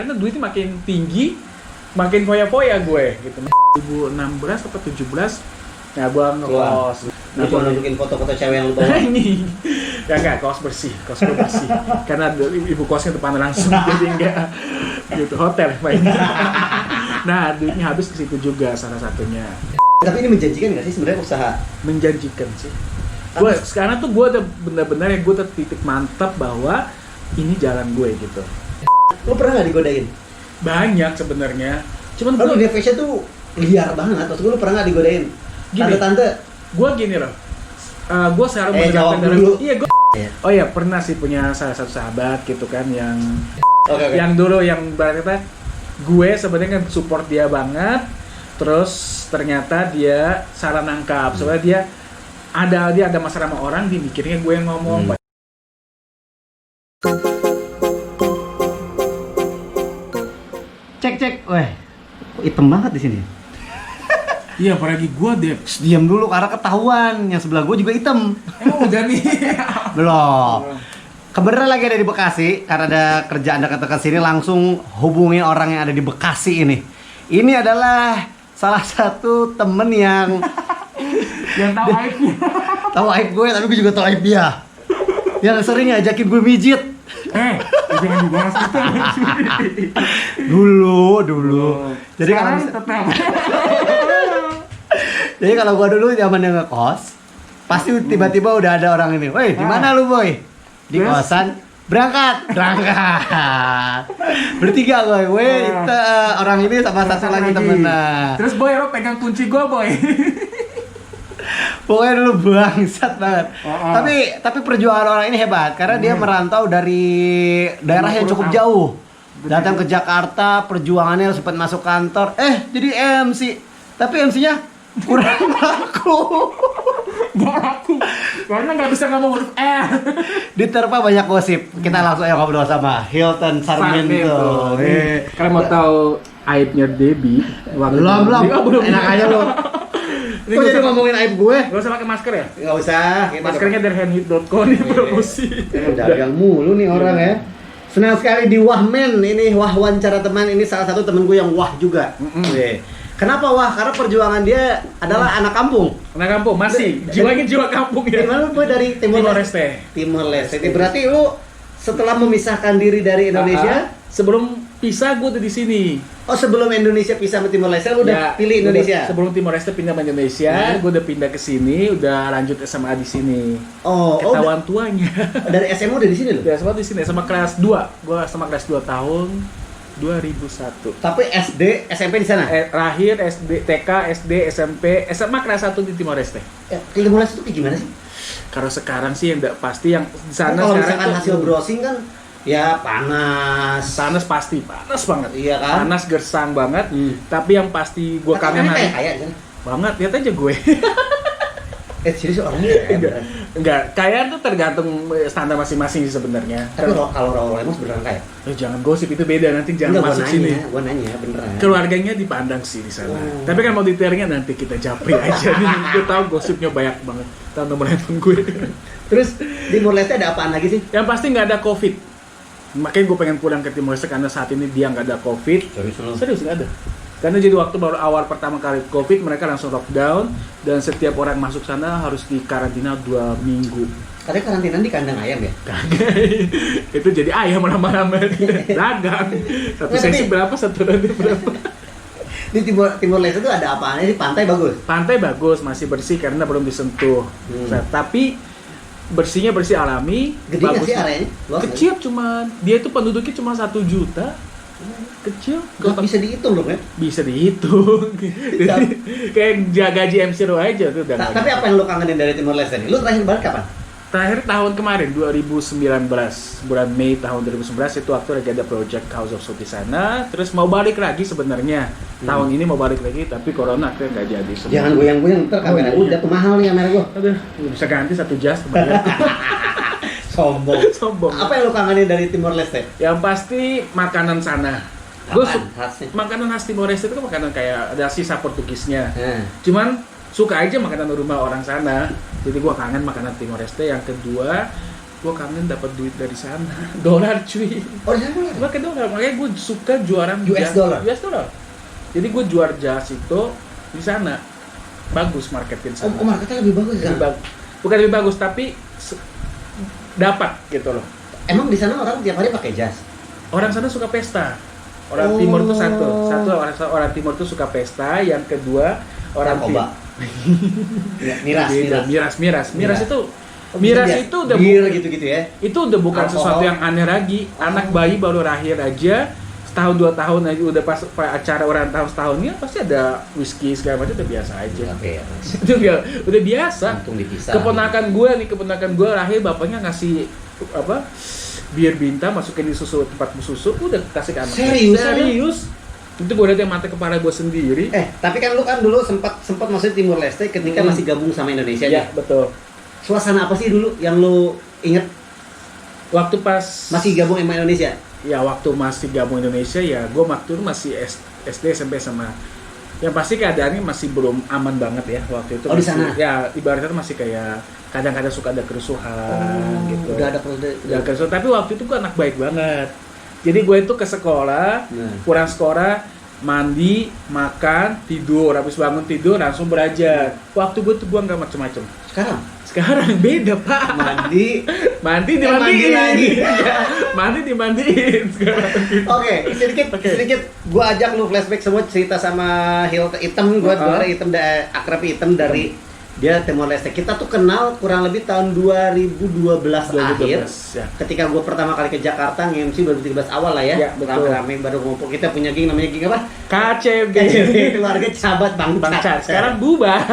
karena duitnya makin tinggi, makin foya-foya gue gitu. 2016 atau 17, nah gue ngekos. Lu cuma nunjukin foto-foto cewek yang lu bawa. Ini ya enggak, kos gue bersih karena ibu kosnya depan langsung jadi enggak gitu, hotel mainnya. Nah duitnya habis ke situ juga salah satunya. Tapi ini menjanjikan nggak sih sebenarnya usaha? Menjanjikan sih. Gue sekarang tuh gue udah benar-benar ya gue tertitik mantap bahwa ini jalan gue gitu. Lu pernah nggak digodain? Banyak sebenarnya. Cuman Kalau gue dunia fashion tuh liar banget. Maksud gue lu pernah nggak digodain? Tante-tante. Gue gini loh. Gue selalu jawab dalam. dulu. Iya gue. Oh ya pernah sih punya salah satu sahabat gitu kan yang Okay. yang dulu yang berarti kata gue sebenarnya kan support dia banget, terus ternyata dia salah nangkap. Soalnya dia ada masalah sama orang, dia mikirnya gue yang ngomong. Cek, weh, hitam banget di sini. Iya, apalagi gue deh. Diam dulu karena ketahuan. Yang sebelah gue juga hitam. Emang udah nih. Belum. Kebenaran lagi ada di Bekasi, karena ada kerjaan dekat-dekat sini, langsung hubungin orang yang ada di Bekasi ini. Ini adalah salah satu temen yang tahu aibnya. tahu aib gue, tapi gue juga tahu aib dia. Yang sering ngajakin gue mijit. Jangan dibahas itu. Dulu. Jadi kalau tetap. Jadi kalau gue dulu zamannya ngekos, pasti tiba-tiba udah ada orang ini. Woi, di mana lu, boy? Di kosan. Berangkat. Bertiga gue. Orang ini sama satu lagi temen. Terus boy, lo pegang kunci gue, boy. Pokoknya dulu bangsat banget. Tapi perjuangan orang ini hebat karena dia merantau dari daerah yang cukup jauh. Datang ke Jakarta, perjuangannya sempat masuk kantor. Jadi MC. Tapi MC-nya kurang laku. Karena nggak bisa ngomong huruf R. Diterpa banyak gosip. Kita langsung ngobrol sama Hilton Sarmiento. Kalian mau tahu aibnya Debbie? Belum. Enak aja lo. Kok jadi ngomongin aib gue? Gak usah pakai masker ya? Gak usah. Maskernya dari handhit.co nih promosi. Dagang mulu nih orang ya. Senang sekali di Wahmen ini, wah wawancara teman ini salah satu temen gue yang wah juga. Kenapa wah? Karena perjuangan dia adalah anak kampung. Anak kampung masih. Jiwanya jiwa kampung ya. Gimana lu boy dari Timor Leste? Timor Leste. Berarti lu setelah memisahkan diri dari Indonesia, sebelum pisah gue udah di sini. Oh, sebelum Indonesia pisah sama Timor Leste lu udah pilih Indonesia. Sebelum Timor Leste pindah ke Indonesia, gue udah pindah ke sini, udah lanjut SMA di sini. Ketahuan tuanya. Dari SMA udah di sini loh. Dari SMA di sini sama kelas 2. Gue sama kelas 2 tahun 2001. Tapi SD, SMP di sana? Terakhir SD, TK, SD, SMP, SMA kelas 1 di Timor Leste. Timor Leste itu kayak gimana sih? Kalau sekarang sih yang pasti yang di sana kalau sekarang misalkan hasil browsing kan ya panas. Panas pasti, panas banget. Iya kan? Panas gersang banget. Tapi yang pasti gue kangen kayak kan? Banget, lihat aja gue. Serius orangnya kaya? Enggak, kaya tuh tergantung standar masing-masing sih sebenarnya. Tapi kalau Raul Lemos beneran kaya? Jangan gosip, itu beda, nanti jangan masuk sini. Gua nanya beneran. Keluarganya dipandang sih di sana. Tapi kan mau detailnya nanti kita japri aja nih. Gue tahu gosipnya banyak banget. Tahu nomor handphone gue. Terus di Timor Leste ada apaan lagi sih? Yang pasti nggak ada COVID. Makanya gue pengen pulang ke Timor Leste karena saat ini dia nggak ada COVID. Serius nggak ada. Karena jadi waktu baru awal pertama kali COVID mereka langsung lockdown dan setiap orang masuk sana harus dikarantina 2 minggu. Katanya karantina di kandang ayam ya? Kagak. Itu jadi ayam lama-lama dagang. Satu seksi berapa, satu lantai berapa? Di Timor Leste itu ada apaan sih? Pantai bagus? Pantai bagus, masih bersih karena belum disentuh. Tapi bersihnya bersih alami. Gede nggak sih areanya? Kecil cuman, dia itu penduduknya cuma 1 juta. Kecil. Gak bisa dihitung dong ya? Bisa dihitung. Kayak gaji MC lo aja tuh. Tapi apa yang lo kangenin dari Timor Leste nih? Lo terakhir balik kapan? Terakhir tahun kemarin, 2019. Bulan Mei tahun 2019 itu waktu lagi ada project House of Soul di sana. Terus mau balik lagi sebenarnya. Tahun ini mau balik lagi, tapi corona akhirnya nggak jadi. Jangan goyang-goyang, ntar kamera gue jatuh mahal nih kamera gue. Aduh, bisa ganti 1 jas kemarin. Sombong. Apa yang lo kangenin dari Timor Leste? Yang pasti makanan sana. Makanan khas Timor Leste itu kan makanan kayak ada sisa Portugisnya. Cuman suka aja makanan rumah orang sana. Jadi gua kangen makanan Timor Leste. Yang kedua, gue kangen dapat duit dari sana. Dolar cuy. Oh, di sana dolar? Pakai dolar, makanya gue suka juaran US dollar? US dollar. Jadi gue jual jas itu di sana. Bagus marketnya di sana. Oh, marketnya lebih bagus kan? Bukan lebih bagus, tapi dapat gitu loh. Emang di sana orang tiap hari pakai jas? Orang sana suka pesta. Orang Timur tuh satu orang Timur tuh suka pesta. Yang kedua orang Narkoba. Miras. Miras itu itu udah bir gitu-gitu ya. Itu udah bukan Alkohol. sesuatu yang aneh lagi. Anak bayi baru lahir aja setahun 2 tahun aja udah pas acara orang tahun setahunnya pasti ada whisky segala macam, udah biasa aja. Oke. Itu udah biasa. Untung dipisah. Keponakan gue lahir bapaknya ngasih apa? Bir Binta masukin di tempat susu, udah kasih ke anak. Serius. Itu gue liat yang mata kepala gue sendiri. Tapi kan lu kan dulu sempat masuk Timur Leste ketika masih gabung sama Indonesia. Ya, betul. Suasana apa sih dulu yang lu inget Waktu pas masih gabung sama Indonesia? Ya waktu masih gabung Indonesia ya gue waktu itu masih SD SMP sama. Yang pasti keadaannya masih belum aman banget ya waktu itu. Di masih, sana? Ya ibaratnya masih kayak kadang-kadang suka ada kerusuhan gitu. Udah ada kerusuhan. Tapi waktu itu gue anak baik banget. Jadi gue itu ke sekolah, pulang sekolah, mandi, makan, tidur. Habis bangun tidur langsung belajar. Waktu gue tuh gue nggak macem-macem. Sekarang beda pak. Mandi dimandiin. mandi lagi. Ya, mandi dimandiin sekarang. Oke, sedikit gua ajak lu flashback semua cerita sama Hitam. Gua Hitam akrab Hitam dari dia Timor Leste. Kita tuh kenal kurang lebih tahun 2012 akhir. Ya. Ketika gua pertama kali ke Jakarta nge-MC 2013 awal lah ya. Rame-rame baru ngumpul. Kita punya geng namanya geng apa? KCB. Keluarga Sahabat Bangcat. Sekarang bubar.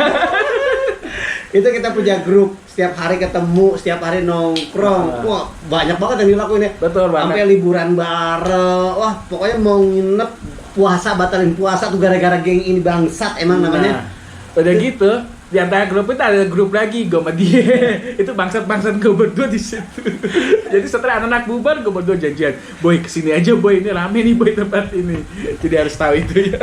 Itu kita punya grup, setiap hari ketemu, setiap hari nongkrong. Wah, banyak banget yang dilakuin ya. Betul banget. Sampai liburan bareng. Wah, pokoknya mau nginep batalin puasa tuh gara-gara geng ini bangsat emang namanya. Udah gitu, di antara grup itu ada grup lagi gue sama dia. Itu bangsat gue berdua di situ. Jadi setelah anak-anak bubar, gue berdua janjian, "Boy, kesini aja boy, ini rame nih boy tempat ini." Jadi harus tahu itu ya.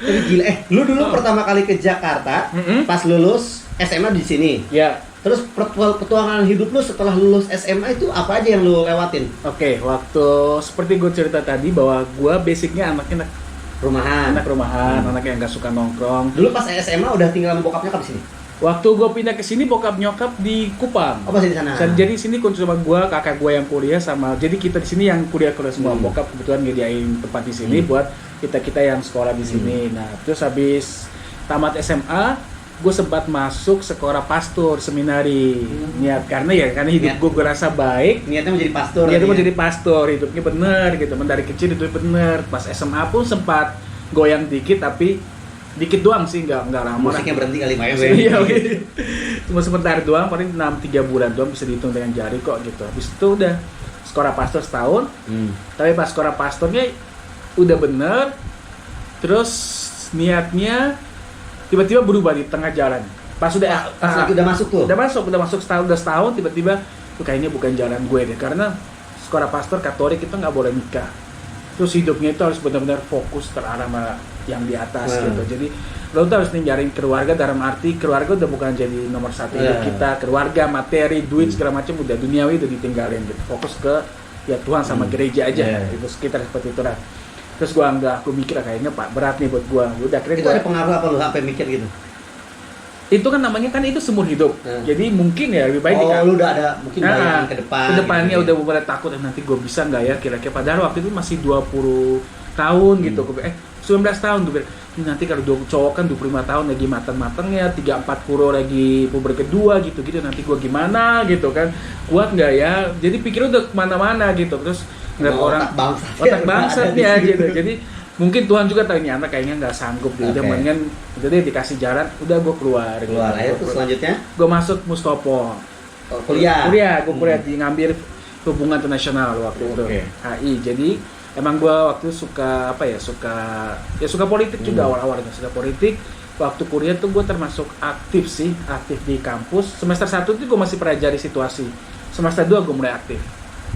Tapi gila, lu dulu pertama kali ke Jakarta, pas lulus SMA di sini. Ya. Terus petualangan hidup lu setelah lulus SMA itu apa aja yang lu lewatin? Oke, waktu seperti gue cerita tadi bahwa gue basicnya anaknya Rumahan. anak rumahan, anak yang nggak suka nongkrong. Dulu pas SMA udah tinggal sama bokap nyokap di sini? Waktu gue pindah ke sini bokap nyokap di Kupang. Oh, masih di sana. Jadi sini cuma gue, kakak gue yang kuliah sama. Jadi kita di sini yang kuliah semua. Bokap kebetulan nyediain tempat di sini buat kita yang sekolah di sini. Nah, terus habis tamat SMA, gue sempat masuk sekolah pastor seminari. Karena hidup gue rasa baik. Niatnya mau jadi pastor. Niatnya mau jadi pastor, hidupnya bener gitu. Dari kecil hidupnya bener. Pas SMA pun sempat goyang dikit, tapi dikit doang sih, nggak lama. Musiknya berhenti kali main. Iya, cuma sebentar doang, paling 3 bulan doang, bisa dihitung dengan jari kok gitu. Habis itu udah sekolah pastor setahun. Tapi pas sekolah pastornya udah bener, terus niatnya tiba-tiba berubah di tengah jalan. Pas udah udah masuk setahun tiba-tiba tuh kayaknya bukan jalan gue deh, karena sekolah pastor Katolik kita nggak boleh nikah. Terus hidupnya itu harus benar-benar fokus terarah sama yang di atas gitu. Jadi lo tuh harus ninggalin keluarga, dalam arti keluarga udah bukan jadi nomor satu hidup kita. Keluarga, materi, duit segala macam udah duniawi udah ditinggalin gitu. Fokus ke ya Tuhan sama gereja aja. Itu sekitar seperti itu lah. Terus aku mikir kayaknya Pak berat nih buat gua. Udah akhirnya itu ada pengaruh apa lu sampai mikir gitu? Itu kan namanya kan itu seumur hidup. Jadi mungkin ya lebih baik lu udah ada mungkin bayangan ke depan. Kedepannya gitu, udah mulai takut nanti gua bisa nggak ya kira-kira, padahal waktu itu masih 20 tahun gitu. 19 tahun tuh. Nanti kalau cowok kan 25 tahun lagi matang-matangnya, 3-4 lagi puber kedua gitu-gitu, nanti gua gimana gitu kan. Kuat nggak ya? Jadi pikir udah kemana-mana gitu. Terus ngeliat orang otak bangsatnya gitu. Jadi mungkin Tuhan juga tahu ini anak kayaknya nggak sanggup gitu. Mendingan jadi dikasih jalan, udah gue keluar. Akhirnya terus selanjutnya gue masuk Mustopo. Kuliah Gue kuliah di ngambil hubungan internasional waktu itu. HI. Jadi emang gue waktu suka suka politik juga awal-awalnya, suka politik. Waktu kuliah tuh gue termasuk aktif di kampus. Semester 1 itu gue masih pelajari situasi. Semester 2 gue mulai aktif.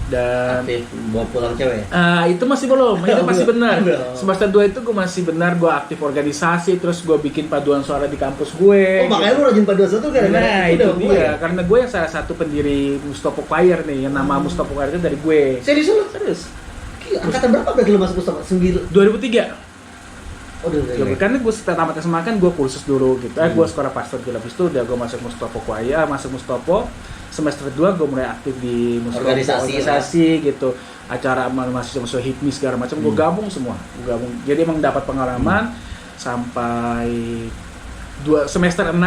Dan aktif bawa pulang cewek. itu masih belum, itu masih benar. Belum. Semester 2 itu gue masih benar, gue aktif organisasi, terus gue bikin paduan suara di kampus gue. Oh, makanya lu rajin paduan suara tuh gara-gara Nah, itu dong, dia. ya? Karena gue yang salah satu pendiri Mustopo Choir nih, yang nama Mustopo Choir itu dari gue. Serius lu? Serius. Gila, angkatan berapa berarti lu masuk Mustafa? 9. 2003. Oh, udah. Karena gue setelah tamat SMA kan gue kursus dulu gitu. Gue sekolah pastor dulu, habis itu udah gue masuk Mustopo Choir, masuk Mustopo. Semester 2 gue mulai aktif di Mustopo organisasi gitu. Acara mahasiswa HIPMI segala macam gue gabung semua. Jadi emang dapat pengalaman sampai semester 6.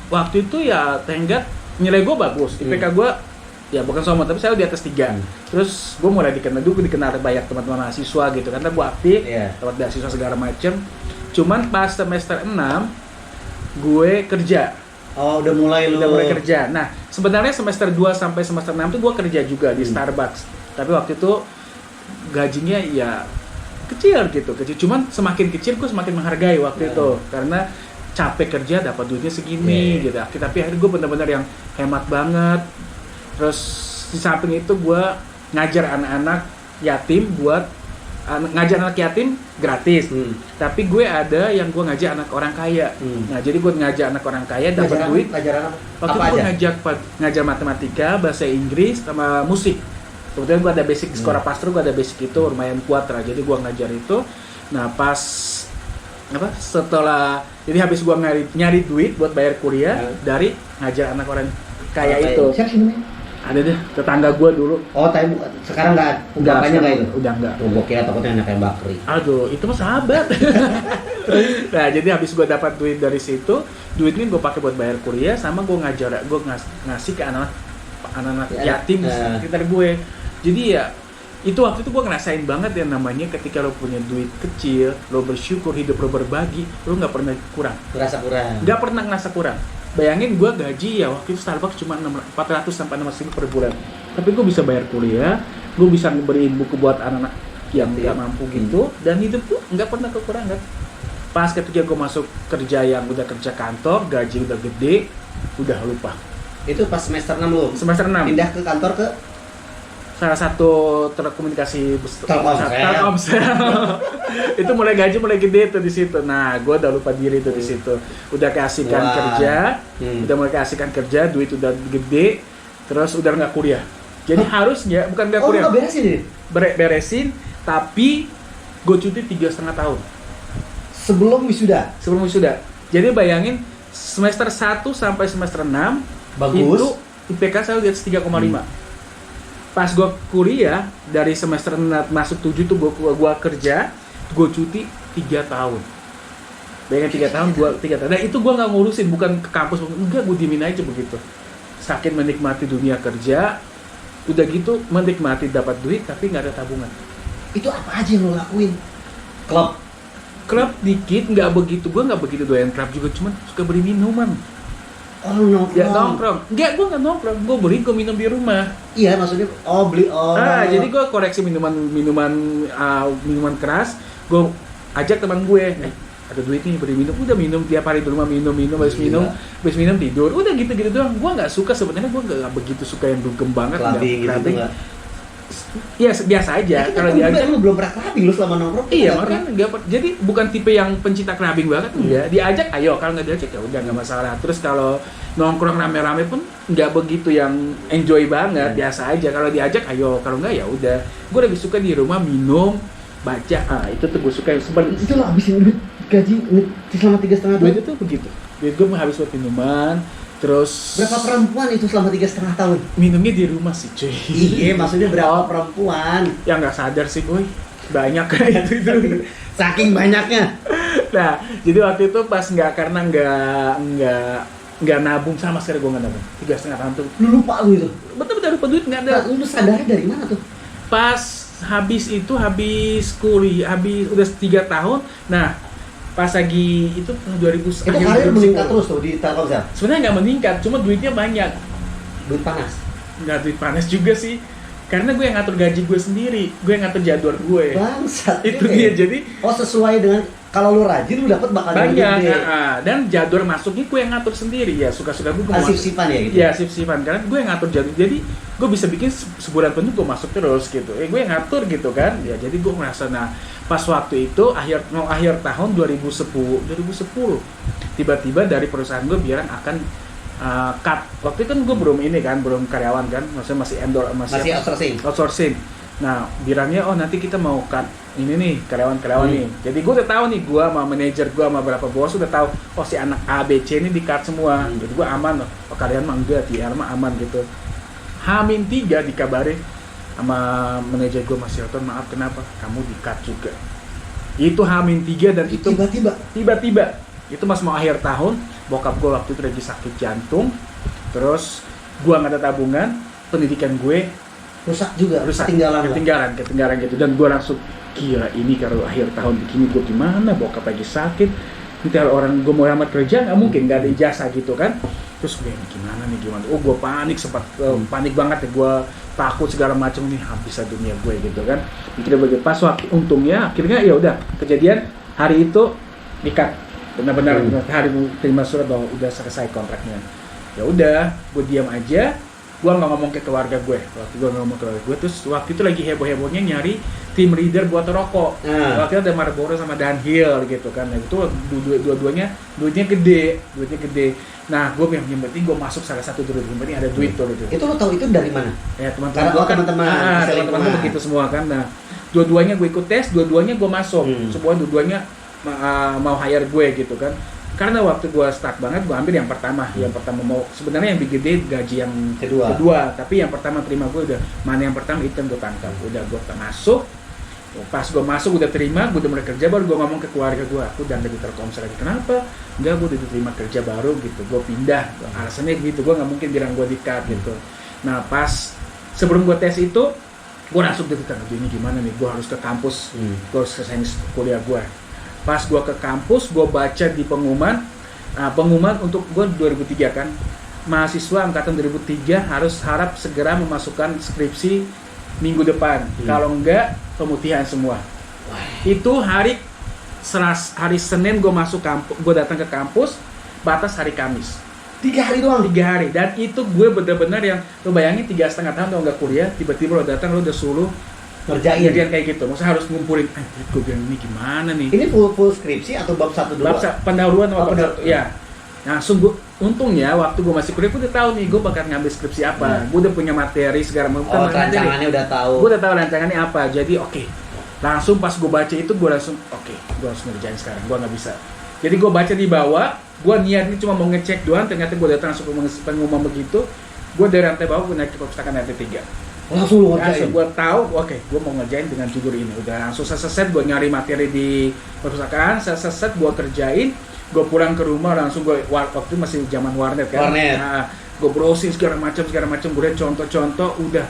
Waktu itu ya tenggat nilai gue bagus. IPK gue ya bukan sombong, tapi saya di atas 3. Terus gue mulai dikenal banyak teman-teman mahasiswa gitu, karena gue aktif, dapat beasiswa segala macem. Cuman pas semester 6 gue kerja. Oh, udah mulai kerja. Nah, sebenarnya semester 2 sampai semester 6 tuh gue kerja juga di Starbucks. Tapi waktu itu gajinya ya kecil gitu. Cuman semakin kecil gue semakin menghargai waktu itu, karena capek kerja dapat duitnya segini gitu. Tapi akhirnya gue benar-benar yang hemat banget. Terus di samping itu gue ngajar anak-anak yatim ngajar anak yatim gratis. Tapi gue ada yang gue ngajar anak orang kaya. Nah, jadi gue ngajar anak orang kaya dapat duit. Ngajar waktu itu gue ngajar matematika, bahasa Inggris, sama musik. Kemudian gue ada basic di sekolah pastor, gue ada basic itu lumayan kuat lah. Jadi gue ngajar itu. Nah, pas setelah jadi habis gue nyari duit buat bayar kuliah dari ngajar anak orang kaya itu. Siapa sih namanya? Ada deh, tetangga gue dulu. Oh, tapi sekarang nggak itu? Udah enggak. Oh, gue kira takutnya anaknya Bakri. Aduh, itu mah sahabat. Nah, jadi habis gue dapat duit dari situ, duit ini gue pakai buat bayar kuliah, sama gue ngasih ke anak-anak yatim sekitar gue. Jadi ya, itu waktu itu gue ngerasain banget yang namanya ketika lo punya duit kecil, lo bersyukur, hidup lo berbagi, lo nggak pernah kurang. Nggak pernah ngerasa kurang. Bayangin gue gaji ya waktu itu Starbucks cuma 400 sampai 600 per bulan. Tapi gue bisa bayar kuliah, gue bisa beliin buku buat anak-anak yang nggak mampu gitu, dan hidup tuh nggak pernah kekurangan. Pas ketika gue masuk kerja yang udah kerja kantor, gaji udah gede, udah lupa. Itu pas semester 6 lu? Semester 6. Pindah ke kantor ke? Salah satu telekomunikasi Telkomsel. Itu mulai gaji mulai gede tuh di situ. Nah, gue udah lupa diri tuh di situ. Udah keasikan kerja, udah mulai keasikan kerja, duit udah gede, terus udah nggak kuliah. Jadi harusnya bukan nggak kuliah. Oh, beresin nih? Beresin, tapi gue cuti 3,5 tahun. Sebelum wisuda. Jadi bayangin semester 1 sampai semester 6 bagus. Itu IPK saya di atas 3,5. Pas gue kuliah dari semester 6 masuk 7 tuh gue kerja, gue cuti 3 tahun. Bayangin 3 tahun, 3 tahun. Nah itu gue nggak ngurusin, bukan ke kampus, enggak, gue diemin aja begitu. Saking menikmati dunia kerja, udah gitu menikmati dapat duit tapi nggak ada tabungan. Itu apa aja yang lo lakuin? Klub dikit, nggak begitu. Gue nggak begitu doyan klub juga, cuman suka beli minuman. Oh, nongkrong? Ya nongkrong. Enggak, gue nggak nongkrong. Gue beli, gue minum di rumah. Iya, maksudnya beli. Jadi gue koleksi minuman keras. Gue ajak teman gue, ada duit nih beli minum. Udah minum tiap hari di rumah, minum, habis minum tidur. Udah gitu doang. Gue nggak suka sebenarnya. Gue nggak begitu suka yang dugem banget. Clubbing. Iya, biasa aja. Kalau diajak lu belum pernah clubbing lu selama nongkrong. Iya, makanya jadi bukan tipe yang pencinta clubbing banget. Diajak ayo, kalau nggak diajak ya udah nggak masalah. Terus kalau nongkrong rame-rame pun nggak begitu yang enjoy banget, biasa aja. Kalau diajak ayo, kalau nggak ya udah. Gue lebih suka di rumah minum, baca. Itu tuh gue suka. Itu lo habisin duit gaji selama 3,5 tahun. Duit itu begitu. Duit gue habis buat minuman. Terus berapa perempuan itu selama 3,5 tahun? Minumnya di rumah sih, cuy. Iya, maksudnya berapa perempuan? Ya nggak sadar sih, boy. Banyak kayak itu. Saking banyaknya. Nah, jadi waktu itu pas karena nggak nabung sama sekali, gue nggak nabung. 3,5 tahun tuh. Lu lupa lu itu? Betul lupa duit, nggak ada. Lu sadarnya dari mana tuh? Pas habis kuliah, udah 3 tahun. Nah, pas lagi itu 2000 itu karir meningkat terus tuh di Telkomsel? Sebenarnya nggak meningkat, cuma duitnya banyak. Duit panas? Nggak duit panas juga sih. Karena gue yang ngatur gaji gue sendiri, gue yang ngatur jadwal gue. Bangsat. Itu dia, jadi oh sesuai dengan kalau lu rajin lu dapat bakal banyak. gede. Dan jadwal masuknya gue yang ngatur sendiri ya, suka-suka gue mau Sip-sipan ya gitu. Ya sip-sipan, karena gue yang ngatur jadwal. Jadi gue bisa bikin sebulan penuh gue masuk terus gitu. Gue yang ngatur gitu kan. Ya jadi gue merasa, nah pas waktu itu akhir tahun 2010 tiba-tiba dari perusahaan gue bilang akan cut. Waktu itu kan gue belum karyawan kan, maksudnya masih outsourcing. Nah bilangnya nanti kita mau cut ini nih karyawan nih. Jadi gue udah tahu nih, gue sama manajer gue sama beberapa bos udah tahu si anak A B C ini di cut semua. Jadi gue aman loh. Kalian mah enggak, TR mah aman gitu. H-3 dikabarin sama manajer gue, Mas Hilton, maaf kenapa kamu di cut juga. Itu H-3 dan itu tiba-tiba itu mas mau akhir tahun, bokap gue waktu itu lagi sakit jantung, terus gue nggak ada tabungan, pendidikan gue rusak juga, ketinggalan gitu. Dan gue langsung kira ini kalau akhir tahun begini gue gimana, bokap lagi sakit, nanti kalau orang gue mau lamar kerja nggak mungkin, nggak ada ijazah gitu kan. Terus gue gimana, gue panik, sempat panik banget ya, gue takut segala macam, nih habis dunia gue gitu kan. Mikirnya begitu. Pas waktu untungnya akhirnya ya udah kejadian hari itu di-cut. Benar-benar hari terima surat bahwa udah selesai kontraknya. Ya udah, gue diam aja, gue nggak ngomong ke keluarga gue. Terus waktu itu lagi heboh-hebohnya nyari tim leader buat rokok. Waktu itu ada Marlboro sama Dunhill gitu kan. Nah itu dua-duanya duitnya gede. Nah gue yang penting gue masuk salah satu duit, yang penting ada duit tuh gitu. Itu lo tahu itu dari mana? Ya teman-teman gue kan, teman-teman begitu semua kan. Nah dua-duanya gue ikut tes, dua-duanya gue masuk. Dua-duanya mau hire gue gitu kan, karena waktu gue start banget gue ambil yang pertama mau, sebenarnya yang big gede gaji yang kedua, tapi yang pertama terima gue udah mana yang pertama itu gue tangkap, udah gue masuk. Pas gue masuk udah terima, gue udah mulai kerja, baru gue ngomong ke keluarga gue, aku udah di Telkomsel lagi. Kenapa? Enggak, gue udah diterima kerja baru gitu, gue pindah. Alasannya gitu, gue nggak mungkin bilang gue di-cut gitu. Nah pas sebelum gue tes itu, gue langsung deg-degan, ini gimana nih, gue harus ke kampus, gue harus selesai kuliah gue. Pas gue ke kampus, gue baca di pengumuman untuk gue 2003 kan, mahasiswa angkatan 2003 harap segera memasukkan skripsi minggu depan. Kalau enggak, pemutihan semua. Itu hari Senin gue masuk kampus, gue datang ke kampus, batas hari Kamis. 3 hari doang? 3 hari, dan itu gue bener-bener yang, lo bayangin 3,5 tahun lo nggak kuliah, tiba-tiba lo datang, lo udah suruh ngerjain kayak gitu, maksudnya harus ngumpulin, gue bilang ini gimana nih? Ini full skripsi atau bab 1-2? Bab pendahuluan sama bab 1, ya. Langsung gue, untungnya waktu gue masih kuliah, gue udah tahu nih, gue bakal ngambil skripsi apa, gue udah punya materi segala macam. Rancangannya udah tahu. Gue udah tahu rancangannya apa, jadi oke. Langsung pas gue baca itu, gue langsung, gue harus ngerjain sekarang, gue nggak bisa. Jadi gue baca di bawah, gue niatnya cuma mau ngecek doang, ternyata gue datang langsung pengumuman begitu, gue dari lantai bawah, gue naik ke perpustakaan lantai 3. Langsung gue tahu, gue mau ngerjain dengan jujur ini. Udah langsung seset gue nyari materi di perpustakaan, seset gue kerjain, gue pulang ke rumah langsung waktu itu masih zaman warnet kan. Nah, gue browsing segala macam, gue contoh, udah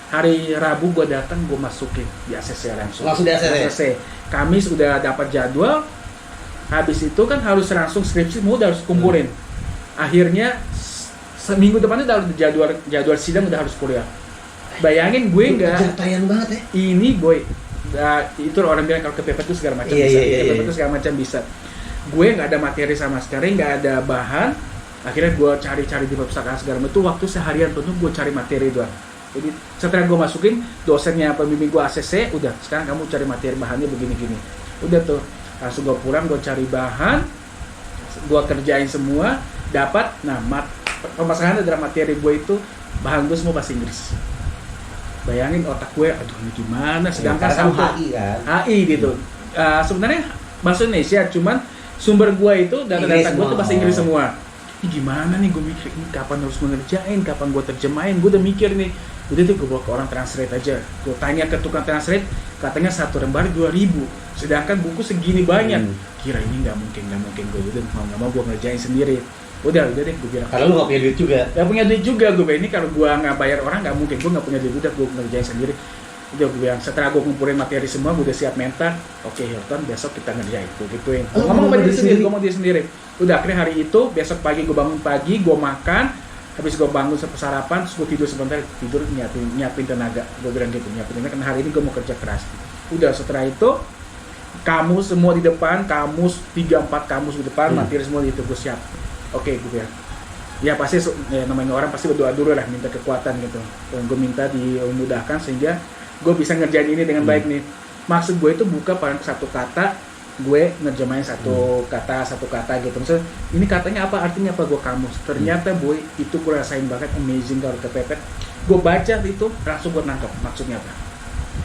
hari Rabu gue datang, gue masukin di ACC langsung di ACC. Kamis udah dapat jadwal, habis itu kan harus langsung skripsi, udah harus kumpulin. Akhirnya seminggu depannya udah jadwal sidang, udah harus kuliah. Bayangin gue nggak tayang banget ya. Ini boy, itu orang bilang kalau kepepet itu segala macam bisa. Kepepet itu segala macam bisa. Gue nggak ada materi sama sekali, nggak ada bahan. Akhirnya gue cari-cari di perpustakaan segala macam. Itu waktu seharian penuh gue cari materi doang. Jadi setelah gue masukin, dosennya pembimbing gue ACC, udah sekarang kamu cari materi bahannya begini-gini. Udah tuh, langsung gue pulang, gue cari bahan, gue kerjain semua, dapat. Nah, permasalahannya adalah materi gue itu bahan gue semua bahasa Inggris. Bayangin otak gue, aduh ini gimana, sedangkan HI kan? HI gitu. Sebenarnya bahasa Indonesia, cuman sumber gue itu, data-data gue tuh bahasa Inggris semua. Ini gimana nih, gue mikir, ini kapan harus mengerjain, kapan gue terjemahin, gue udah mikir nih. Udah tuh gue bawa ke orang translate aja. Gue tanya ke tukang translate, katanya 1 lembar 2.000. Sedangkan buku segini banyak. Kira ini nggak mungkin gue udah mau gue ngerjain sendiri. Udah deh gue bilang. Kalau lu nggak punya duit juga. Nggak punya duit juga gue bilang, ini kalau gue nggak bayar orang nggak mungkin, gue nggak punya duit, udah gue ngerjain sendiri. Udah gue bilang, setelah gue ngumpulin materi semua, gue udah siap mental. Oke Hilton, besok kita ngerjain. Gue gituin. Ngomong sama diri sendiri, gue mau diri sendiri. Udah akhirnya hari itu, besok pagi gue bangun pagi, gue makan. habis gue bangun sarapan, terus gue tidur sebentar, tidur nyiapin tenaga, gue bilang gitu, nyiapin tenaga, karena hari ini gue mau kerja keras. Udah setelah itu, kamus semua di depan, kamus 3-4 kamus di depan, materi semua itu gue siap. Oke, gue bilang, ya pasti ya, namanya orang pasti berdoa dulu lah, minta kekuatan gitu. Dan gue minta dimudahkan sehingga gue bisa ngerjain ini dengan baik nih. Maksud gue itu bukan pada satu kata, gue ngerjemahin satu kata gitu. Maksudnya ini katanya apa, artinya apa, gue kamus. Ternyata boy, itu gue rasain banget amazing kalau kepepet. Gue baca itu langsung gue nangkep maksudnya apa.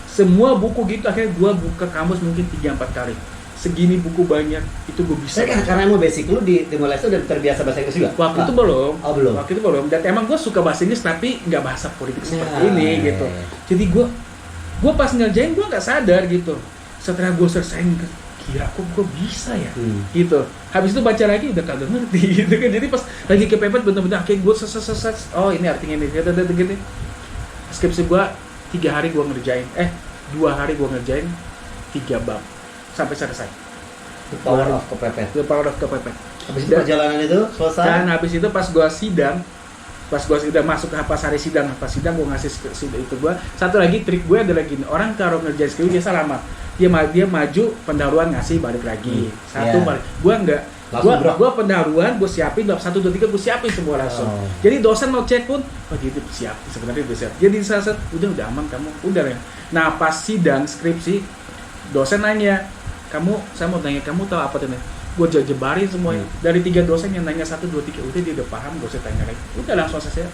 Semua buku gitu akhirnya gue buka kamus mungkin 3-4 kali. Segini buku banyak itu gue bisa. Karena emang basic lu di Timor Leste udah terbiasa bahasa Inggris juga? Waktu itu belum. Oh, belum. Waktu itu belum. Dan emang gue suka bahasa Inggris tapi nggak bahasa politik seperti ini gitu. Jadi gue pas ngerjain gue nggak sadar gitu. Setelah gue selesaiin, kira kok gue bisa ya gitu. Habis itu baca lagi udah kagak ngerti gitu kan. Jadi pas lagi kepepet bener-bener akhirnya gue oh ini artinya ini gitu. Skripsi gue 3 hari gue ngerjain 2 hari gue ngerjain 3 bab sampai selesai. The Power of Kepepet. Habis itu perjalanan itu selesai. Dan habis itu pas gue sidang, pas gue udah masuk ke pas hari sidang gue ngasih sidang itu gue. Satu lagi trik gue adalah gini, orang kalau ngerjain skripsi biasa lama. Dia maju pendahuluan ngasih balik lagi. Balik. Gue enggak. Gue pendahuluan, gue siapin bab 1, 2, 3 gue siapin semua langsung. Jadi dosen mau cek pun, gitu siap. Sebenarnya udah siap. Jadi saat udah aman kamu, udah ya. Nah pas sidang skripsi, dosen nanya, saya mau tanya kamu tahu apa tuh? Gue jebarin semuanya. Dari 3 dosen yang nanya 1, 2, 3, udah dia udah paham, gak usah tanya lagi. Udah langsung selesai.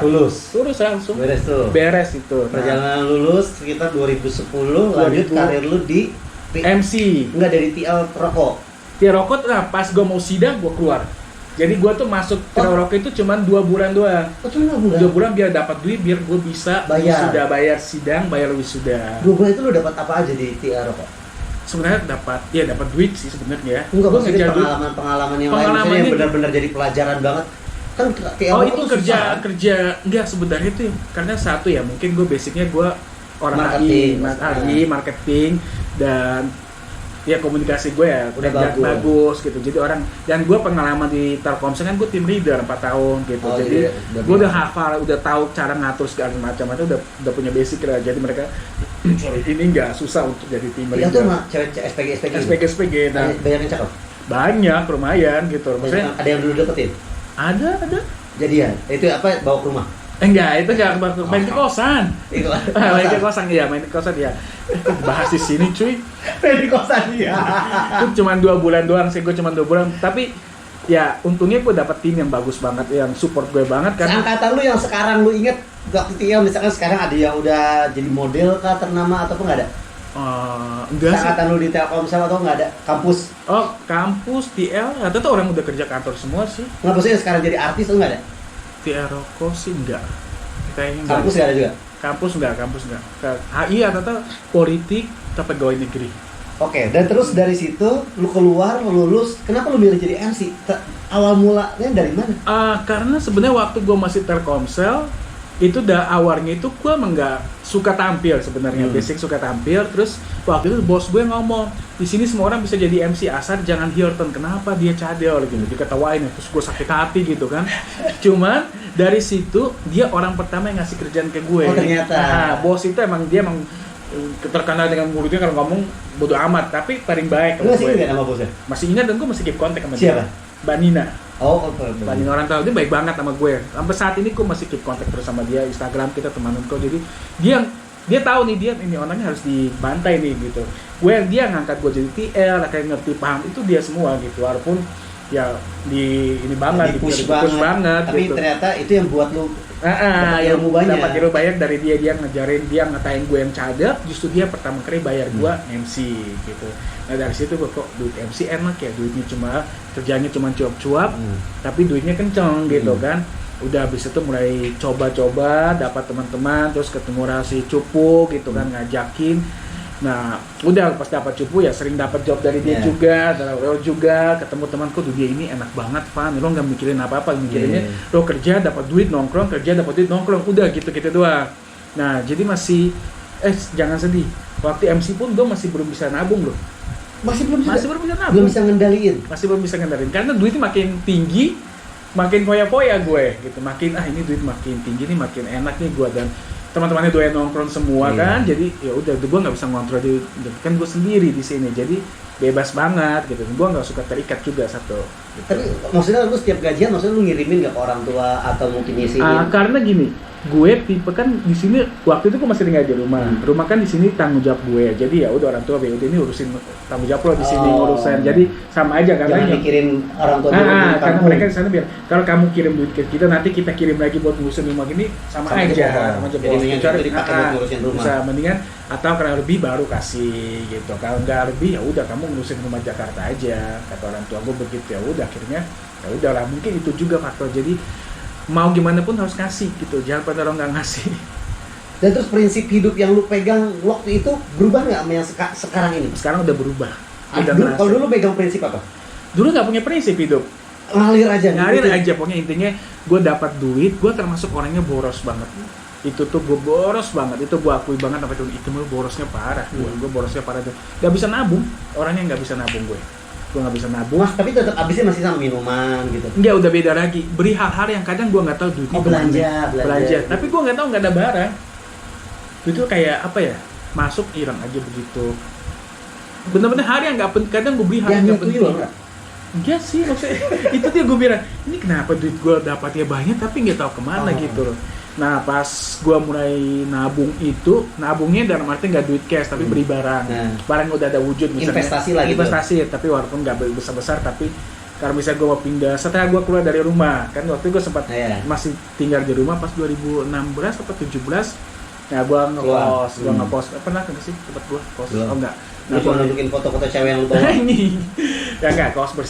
Lulus langsung. Beres itu. Perjalanan lulus sekitar 2010, lanjut karir lu di MC. Enggak, dari TL Rokok. TL Rokok, nah pas gue mau sidang gue keluar. Jadi gue tuh masuk TL Rokok itu cuma 2 bulan doang. Cuma 2 bulan? 2 bulan biar dapat duit, biar gue bisa bayar sidang, bayar wisuda. 2 bulan itu lu dapat apa aja di TL Rokok? Sebenarnya dapat duit sih sebenarnya. Enggak, maksudnya pengalaman yang lain yang benar-benar jadi pelajaran banget. Kan itu kerja enggak sebenarnya itu karena satu ya mungkin gue basicnya gue orang marketing dan ya komunikasi gue ya udah bagus gitu. Jadi orang dan gue pengalaman di Telkomsel kan gue tim leader 4 tahun gitu. Jadi gue udah hafal, udah tahu cara ngatur segala macam itu udah punya basic lah. Jadi mereka ini enggak susah untuk jadi tim leader. Itu mah cewek SPG. Nah, banyak yang cakep. Banyak lumayan gitu. Maksudnya ada yang dulu deketin? Ada. Jadian? Itu apa, bawa ke rumah? Enggak, itu enggak main di kosan. Main di kosan ya. Bahas di sini cuy. Main di kosan ya. Itu cuma 2 bulan doang sih, gue cuma 2 bulan. Tapi ya untungnya gue dapet tim yang bagus banget, yang support gue banget karena angkatan lu yang sekarang lu inget waktu itu misalkan sekarang ada yang udah jadi model kah ternama ataupun nggak ada? Enggak sih. Angkatan lu di Telkomsel atau nggak ada? Kampus? Kampus, TL, atau tuh orang udah kerja kantor semua sih. Nggak, maksudnya sekarang jadi artis atau nggak ada? TL Rokok sih enggak. Kayaknya enggak. Kampus nggak ada juga? Kampus enggak. HI atau politik, atau pegawai negeri. Oke, dan terus dari situ lu keluar, lulus, kenapa lu milih jadi MC? Awal mulanya dari mana? Karena sebenarnya waktu gue masih Telkomsel, itu awalnya itu gue emang nggak suka tampil sebenarnya, basic suka tampil. Terus waktu itu bos gue ngomong, di sini semua orang bisa jadi MC asal jangan Hilton. Kenapa dia cadel gitu, diketawain. Terus gue sakit hati gitu kan. Cuman dari situ dia orang pertama yang ngasih kerjaan ke gue. Oh ternyata. Nah, bos itu dia emang terkenal dengan mulutnya kalau ngomong bodo amat, tapi paling baik. Lu masih ingat nama bosnya? Masih ingat dan gue masih keep kontak sama dia. Siapa? Mbak Nina. Banyak orang tahu dia baik banget sama gue. Sampai saat ini gue masih keep kontak terus sama dia, Instagram kita temanan kok. Jadi dia tahu nih dia ini orangnya harus dibantai nih gitu. Dia ngangkat gue jadi TL, kayak ngerti paham itu dia semua gitu. Walaupun ya ini banget, di push banget. Tapi gitu. Ternyata itu yang buat lu dapat ilmu banyak. Dapat ilmu banyak dari dia ngajarin, dia ngatain gue yang cadel, justru dia pertama kali bayar gue MC gitu. Nah dari situ gue kok duit MC enak ya, duitnya kerjanya cuma cuap-cuap, tapi duitnya kenceng gitu kan. Udah habis itu mulai coba-coba, dapat teman-teman, terus ketemu Rasi Cupu gitu kan, ngajakin. Nah, udah pas dapat Cupu ya sering dapat job dari dia juga, ketemu temanku tuh dia ini enak banget, Van. Lo nggak mikirin apa-apa, mikirinnya lo kerja dapat duit nongkrong, udah gitu-gitu doang. Nah, jadi masih jangan sedih. Waktu MC pun gue masih belum bisa nabung loh. Masih belum bisa nabung. Belum bisa ngendaliin. Masih belum bisa ngendaliin karena duitnya makin tinggi, makin foya-foya gue gitu, makin ini duit makin tinggi nih, makin enak nih gue, dan teman-temannya doyan nongkrong semua kan, jadi ya udah gue nggak bisa ngontrol di, kan gue sendiri di sini, jadi bebas banget gitu, gue nggak suka terikat juga satu. Gitu. Tapi maksudnya lu setiap gajian, maksudnya lu ngirimin nggak ke orang tua atau mungkin nyisihin? Karena gini, gue tipe kan di sini waktu itu gue masih tinggal di rumah. Rumah kan di sini tanggung jawab gue. Jadi ya udah orang tua udah ini urusin tanggung jawab lo di sini ngurusin. Jadi sama aja karena jangan dikirim orang tua dulu. Karena mereka di sana biar kalau kamu kirim duit ke kita nanti kita kirim lagi buat ngurusin rumah gini sama aja. Sama aja. Jadi mendingan itu dipakai buat ngurusin rumah. Bisa mendingan atau kalau lebih baru kasih gitu. Kalau nggak lebih ya udah kamu ngurusin rumah Jakarta aja. Kata orang tua gue begitu, ya udah akhirnya ya udahlah, mungkin itu juga faktor. Jadi mau gimana pun harus kasih gitu, jangan pada orang nggak ngasih. Dan terus prinsip hidup yang lu pegang waktu itu berubah nggak sama yang sekarang ini? Sekarang udah berubah. Kalau dulu pegang prinsip apa? Dulu nggak punya prinsip hidup. Ngalir aja. Aja, pokoknya intinya gue dapat duit, gue termasuk orangnya boros banget. Itu tuh gue boros banget, itu gue akui banget sampai itu borosnya parah. Gue borosnya parah tuh. Gak bisa nabung, orangnya nggak bisa nabung gue nggak bisa nabung. Mas, tapi tetap habisnya masih sama minuman gitu. Enggak, udah beda lagi. Beri hal-hal yang kadang gue nggak tahu duitnya belanja. Tapi gue nggak tahu, nggak ada barang. Itu kayak apa ya? Masuk hilang aja begitu. Bener-bener hari yang nggak penting. Kadang gue beli hal yang nggak penting. Enggak sih, maksudnya itu dia gue bilang, ini kenapa duit gue dapatnya banyak tapi nggak tahu kemana gitu loh. Nah pas gue mulai nabung itu, nabungnya dalam arti nggak duit cash tapi beli barang. Barang udah ada wujud misalnya. Investasi lah gitu. Investasi, tapi walaupun nggak besar-besar, tapi kalau misalnya gue mau pindah, setelah gue keluar dari rumah, kan waktu itu gue sempat masih tinggal di rumah pas 2016 atau 17. Nah gue ngekos, pernah nggak sih tempat gue kos? Oh enggak. Nah, cuma nunjukin foto-foto cewek yang lu bawa. Ini ya enggak, kos gue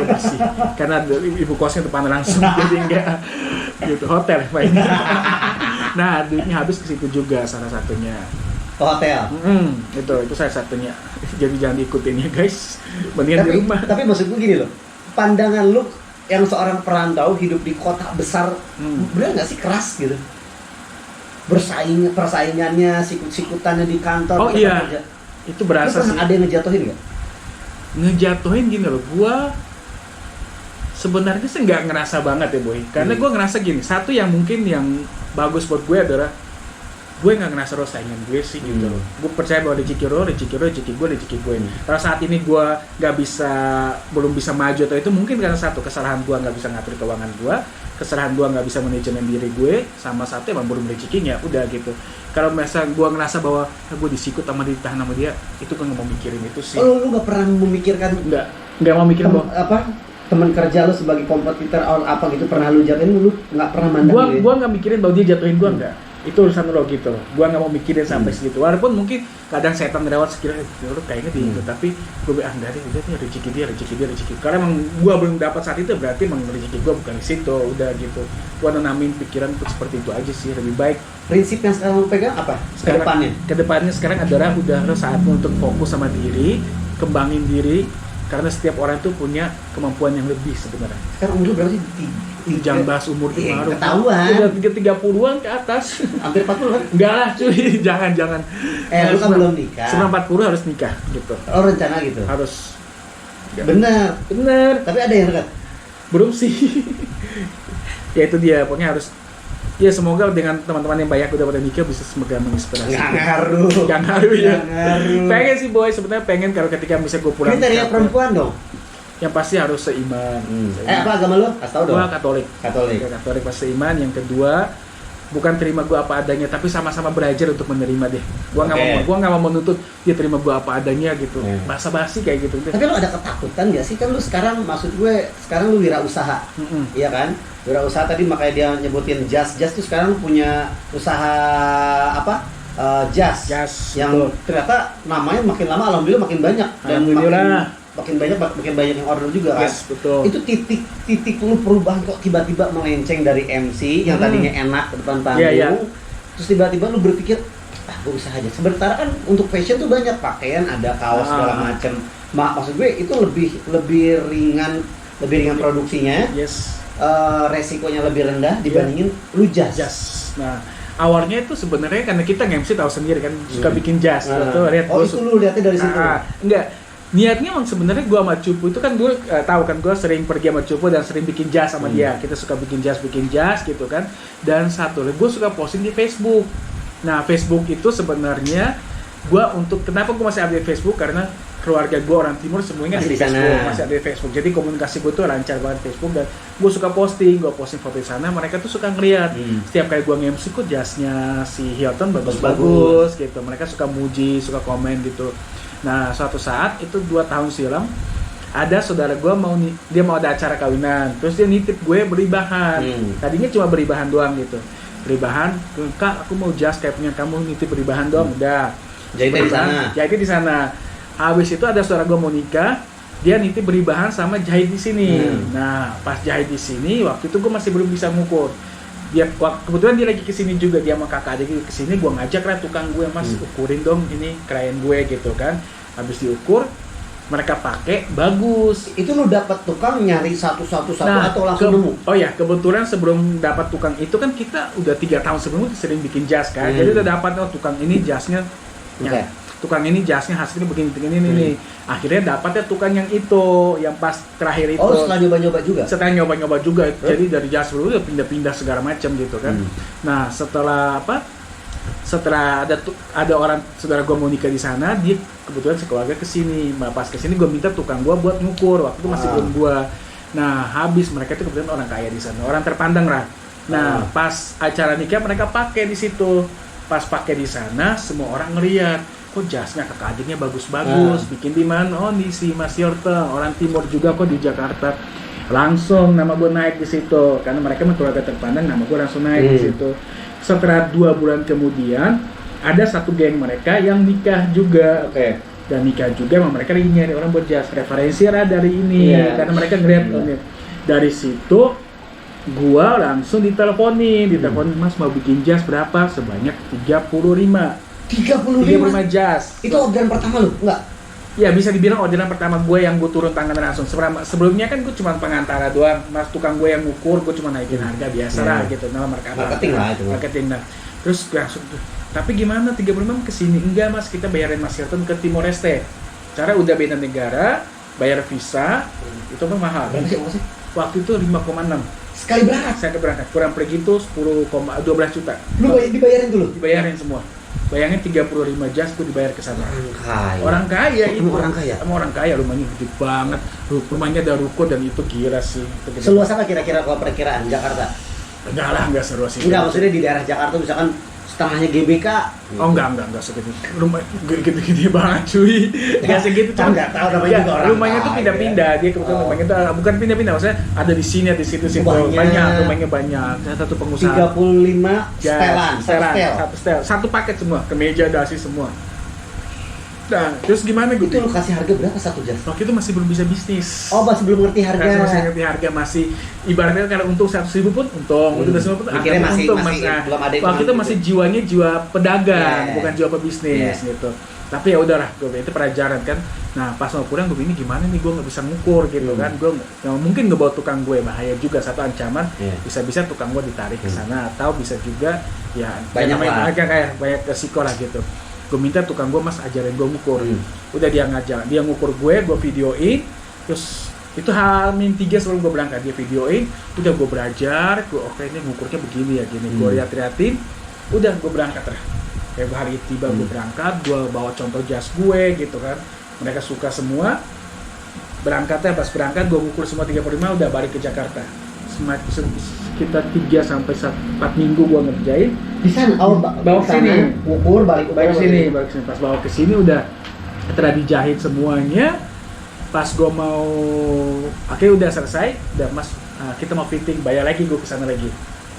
bersih karena ibu kosnya depan langsung jadi enggak gitu, hotel Pak. Nah duitnya habis ke situ juga salah satunya. Hotel. Itu salah satunya. Jadi jangan diikutin ya guys, mendingan di rumah. Tapi maksud gue gini loh, pandangan lu yang seorang perantau hidup di kota besar, bener nggak sih keras gitu? Persaingannya, sikut-sikutannya di kantor. Oh iya. Kerja. Itu berasa sih. Ada yang ngejatuhin nggak? Ngejatuhin gini loh, gua sebenarnya sih nggak ngerasa banget ya boy, karena gua ngerasa gini, satu yang mungkin yang bagus buat gue adalah gue nggak ngerasa saingan gue sih gitu loh. Gue percaya bahwa rezeki gue. Kalau saat ini gue belum bisa maju atau itu mungkin karena satu kesalahan gue nggak bisa ngatur keuangan gue, kesalahan gue nggak bisa manajemen diri gue, sama satu emang belum rezekinya, udah gitu. Kalau misalnya gue ngerasa bahwa gue disikut sama ditahan sama dia, itu gue nggak mau mikirin itu sih. Oh, lu nggak pernah memikirkan? Nggak mau mikirin teman kerja lu sebagai kompetitor apa gitu pernah lu jatuhin, lu nggak pernah mandang? Gue nggak mikirin bahwa dia jatuhin gue, nggak. Itu urusan lo gitu loh, gue nggak mau mikirin sampai segitu. Walaupun mungkin kadang setan lewat sekiranya lo kayaknya di itu, tapi gue bilang enggak deh, udah rezeki dia. Karena emang gue belum dapat saat itu, berarti emang rezeki gue bukan di situ, udah gitu. Gue nanamin pikiran seperti itu aja sih, lebih baik. Prinsip yang sekarang lo pegang apa? Kedepannya sekarang adalah udah lo saatnya untuk fokus sama diri, kembangin diri, karena setiap orang tuh punya kemampuan yang lebih sebenarnya. Sekarang umur berapa sih? Jangan bahas umur di baru. Ketahuan. Udah 30-an ke atas. Hampir 40 kan? Enggak lah cuy, jangan. Lu kan belum nikah. Sebelum 40 harus nikah gitu. Oh, rencana gitu? Harus. Bener. Tapi ada yang dekat? Belum sih. Ya itu dia, pokoknya harus. Ya semoga dengan teman-teman yang banyak udah pada nikah bisa semoga menginspirasi. Gak ngaruh ya. Pengen sih boy, sebenarnya pengen kalau ketika bisa gue pulang. Kriteria perempuan dong. Yang pasti harus seiman. Apa agama lo? Kasih tau dong. Gua Katolik pasti seiman. Yang kedua, bukan terima gua apa adanya, tapi sama-sama belajar untuk menerima deh. Gua nggak mau menuntut dia terima gua apa adanya gitu. Basa-basi kayak gitu. Tapi lo ada ketakutan nggak sih? Kan lo sekarang, maksud gue sekarang lo wirausaha, iya kan? Wirausaha tadi makanya dia nyebutin Jas tuh sekarang lo punya usaha apa? Jas. Yang ternyata namanya makin lama alhamdulillah makin banyak dan makin banyak yang order juga kan. Yes, betul. Itu titik lu perubahan kok tiba-tiba melenceng dari MC yang tadinya enak ke depan panggung. Terus tiba-tiba lu berpikir gue usaha aja. Sementara kan untuk fashion tuh banyak pakaian, ada kaos segala macem. Maksud gue itu lebih ringan produksinya. Yes. Resikonya lebih rendah dibandingin lu jas. Nah, awalnya itu sebenarnya karena kita nge-MC tahu sendiri kan suka bikin jas. Itu lu lihatnya dari situ. Enggak. niatnya emang sebenarnya gue sama Cupu itu kan gue tahu kan gue sering pergi sama Cupu dan sering bikin jas sama dia. Kita suka bikin jas gitu kan. Dan satu lagi gue suka posting di Facebook. Nah Facebook itu sebenarnya gue untuk kenapa gue masih update Facebook karena keluarga gue orang timur semuanya Masih di di sana. Facebook, masih ada di Facebook. Jadi komunikasi gue tuh lancar banget Facebook dan gue suka posting foto di sana. Mereka tuh suka ngeliat setiap kali gue nge-MC kok jasnya si Hilton bagus gitu. Mereka suka muji, suka komen gitu. Nah suatu saat itu 2 tahun silam ada saudara gue dia mau ada acara kawinan, terus dia nitip gue beli bahan. Tadinya cuma beli bahan doang gitu, beli bahan, Kak aku mau jas kayak punya kamu, nitip beli bahan doang, udah. Jahitnya di sana. Habis itu ada saudara gue mau nikah, dia nitip beli bahan sama jahit di sini. Nah pas jahit di sini waktu itu gue masih belum bisa ngukur. Dia kebetulan dia lagi kesini juga, dia sama kakak adik kesini, gue ngajak lah tukang gue, mas ukurin dong ini klien gue gitu kan. Habis diukur mereka pakai bagus. Itu lu dapat tukang nyari satu-satu atau langsung nemu? Oh ya, kebetulan sebelum dapat tukang itu kan kita udah 3 tahun sebelumnya sering bikin jas kan. Jadi udah dapat tukang ini jasnya. Tukang ini jasnya hasilnya begini nih. Akhirnya dapatnya tukang yang itu, yang pas terakhir itu. Oh, setelah nyoba-nyoba juga? Setelah nyoba-nyoba juga. Jadi dari jas dulu udah pindah-pindah segala macam gitu kan. Nah, setelah ada orang saudara gue mau nikah di sana, dia kebetulan sekeluarga kesini. Pas kesini gue minta tukang gue buat ngukur, waktu itu masih belum gue. Nah habis mereka itu kebetulan orang kaya di sana, orang terpandang lah. Nah pas acara nikah mereka pakai di situ. Pas pakai di sana semua orang ngeliat, kok jasnya kakak adiknya bagus-bagus, bikin di mana? Oh di si Mas Yorta, orang timur juga kok di Jakarta. Langsung nama gue naik di situ, karena mereka keluarga terpandang, nama gue langsung naik di situ. Setelah 2 bulan kemudian ada satu geng mereka yang nikah juga, dan nikah juga sama mereka lagi nyari orang buat jas. Referensi lah dari ini, karena mereka ngeliat dari situ. Gua langsung diteleponin, mas mau bikin jas berapa? Sebanyak 35 jas. Itu orderan pertama lu? Enggak? Ya bisa dibilang orderan pertama gue yang gue turun tangan langsung. Sebelumnya kan gue cuma pengantara doang, mas tukang gue yang ngukur, gue cuma naikin harga biasa lah gitu. Nah, marketing lah. Terus langsung tuh, tapi gimana 35 kesini? Enggak mas, kita bayarin Mas Hilton ke Timor Leste. Cara udah beda negara, bayar visa, itu kan mahal. Berapa sih? Waktu itu 5,6 sekali berangkat? Saya berangkat, kurang pergi itu 12 juta. Lu dibayarin dulu? Dibayarin semua. Bayangin 35 jas gue dibayar ke sana. Orang kaya itu. Emang orang kaya, rumahnya gede banget. Rumahnya ada ruko dan itu gila sih. Seluas apa kira-kira kalau perkiraan Jakarta? Enggak lah, enggak seluas itu. Enggak, maksudnya di daerah Jakarta misalkan setengahnya GBK. Oh enggak segitu. Rumah gede banget cuy. Enggak segitu kan enggak tahu namanya juga orang. Rumahnya tuh pindah-pindah, dia kebetulan rumahnya tuh bukan pindah-pindah, maksudnya ada di sini, di situ. Banyak, rumahnya banyak. Satu pengusaha 35 setelan. Satu paket semua, kemeja, dasi semua. Nah, terus gimana gue? Itu lu kasih harga berapa satu jas? Waktu itu masih belum bisa bisnis. Oh, masih belum ngerti harga. Masih ngerti harga, masih ibaratnya kalau untung 100.000 pun untung, untung 100.000 pun untung. Waktu itu masih jiwa pedagang, bukan jiwa pebisnis gitu. Tapi ya udahlah, gue itu pelajaran kan. Nah, pas mau pulang gue ini gimana nih, gue nggak bisa ngukur gitu kan. Gue mungkin ngebawa tukang gue, bahaya juga, satu ancaman. Bisa-bisa tukang gue ditarik ke sana, atau bisa juga ya banyak resiko lah gitu. Gue minta tukang gue, mas ajarin gue ngukur. Udah dia ngajar, dia ngukur gue videoin. Terus itu H-3 sebelum gue berangkat, dia videoin. Udah gue belajar, oke ini ngukurnya begini ya gini. Gue liatin, udah gue berangkat lah. Kayak hari tiba gue berangkat, gue bawa contoh jas gue gitu kan. Mereka suka semua. Berangkatnya pas berangkat gue ngukur semua 35, udah balik ke Jakarta. Sekitar 3-4 minggu gue ngerjain di sana. Bawa ke sini, ukur balik sini. Pas bawa ke sini udah setelah dijahit semuanya. Pas gue mau akhirnya udah selesai, udah mas kita mau fitting, bayar lagi gue kesana lagi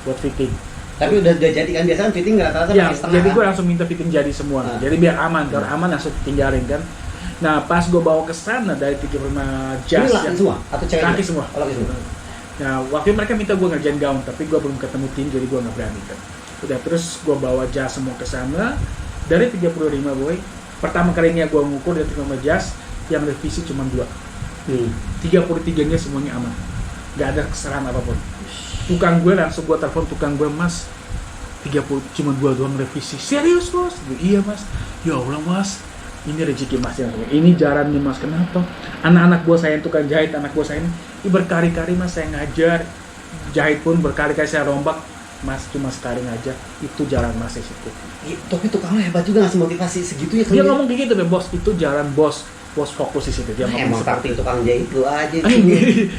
buat fitting. Tapi udah jadi kan, biasanya fitting rata-rata ya, setengah. Jadi gue langsung minta fitting jadi semua. Jadi biar aman, kalau aman langsung tinggalin kan. Nah pas gue bawa ke sana dari 35 jas yang semua atau cewek? Laki semua. Nah, waktu itu mereka minta gue ngerjain gaun, tapi gue belum ketemu tim, jadi gue nggak berani kan. Udah, terus gue bawa jas semua ke sana. Dari 35 boy, pertama kalinya gue ngukur dari 35 jas, yang revisi cuma 2. 33-nya semuanya aman, nggak ada kesalahan apapun. Tukang gue langsung gue telepon tukang gue, mas 30 cuma 2 doang revisi. Serius mas? Iya mas. Ya Allah mas, ini rezeki mas yang ini jalannya mas. Kenapa? Anak-anak gua saya yang tukang jahit, anak gua saya ini berkali-kali mas saya ngajar jahit pun berkali-kali saya rombak, mas cuma sekali ngajar, itu jalan mas di situ. Tapi tukangnya hebat juga ngasih motivasi segitunya. Dia ngomong kayak gitu deh, bos itu jalan bos fokus di situ. Dia ngomong Emang taktik tukang jahit lu aja.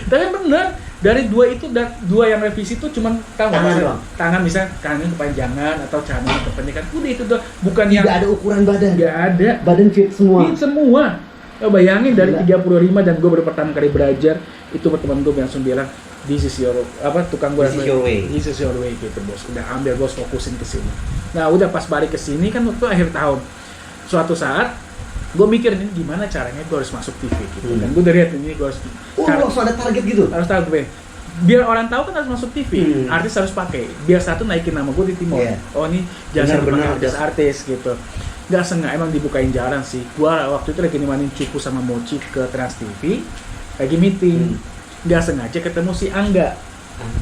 Tapi bener, dari dua itu, dua yang revisi itu cuman Tangan doang. tangan misalnya tangannya kepanjangan atau tangannya kependekan, udah itu doang. Bukan yang Tidak ada ukuran badan. nggak ada. Badan fit semua. Ini semua. Ya, bayangin dari Gila. 35 dan gue baru pertama kali belajar, itu teman gue langsung bilang, this is your tukang gue This is your way. This is your way gitu bos. Udah ambil bos, fokusin ke sini. Nah udah pas balik ke sini kan waktu akhir tahun, suatu saat gue mikir nih gimana caranya gue harus masuk TV gitu. Dan gue udah lihat ini gue harus Langsung ada target gitu. harus tahu gue. Biar orang tahu kan harus masuk TV, artis harus pakai. Biar satu naikin nama gue di Timor. Iya. Oh ini jangan Benar-benar dipakai artis gitu. Nggak sengaja emang dibukain jalan sih. Gua waktu itu lagi nemanin Cupu sama Mochi ke Trans TV, lagi meeting. Nggak sengaja ketemu si Angga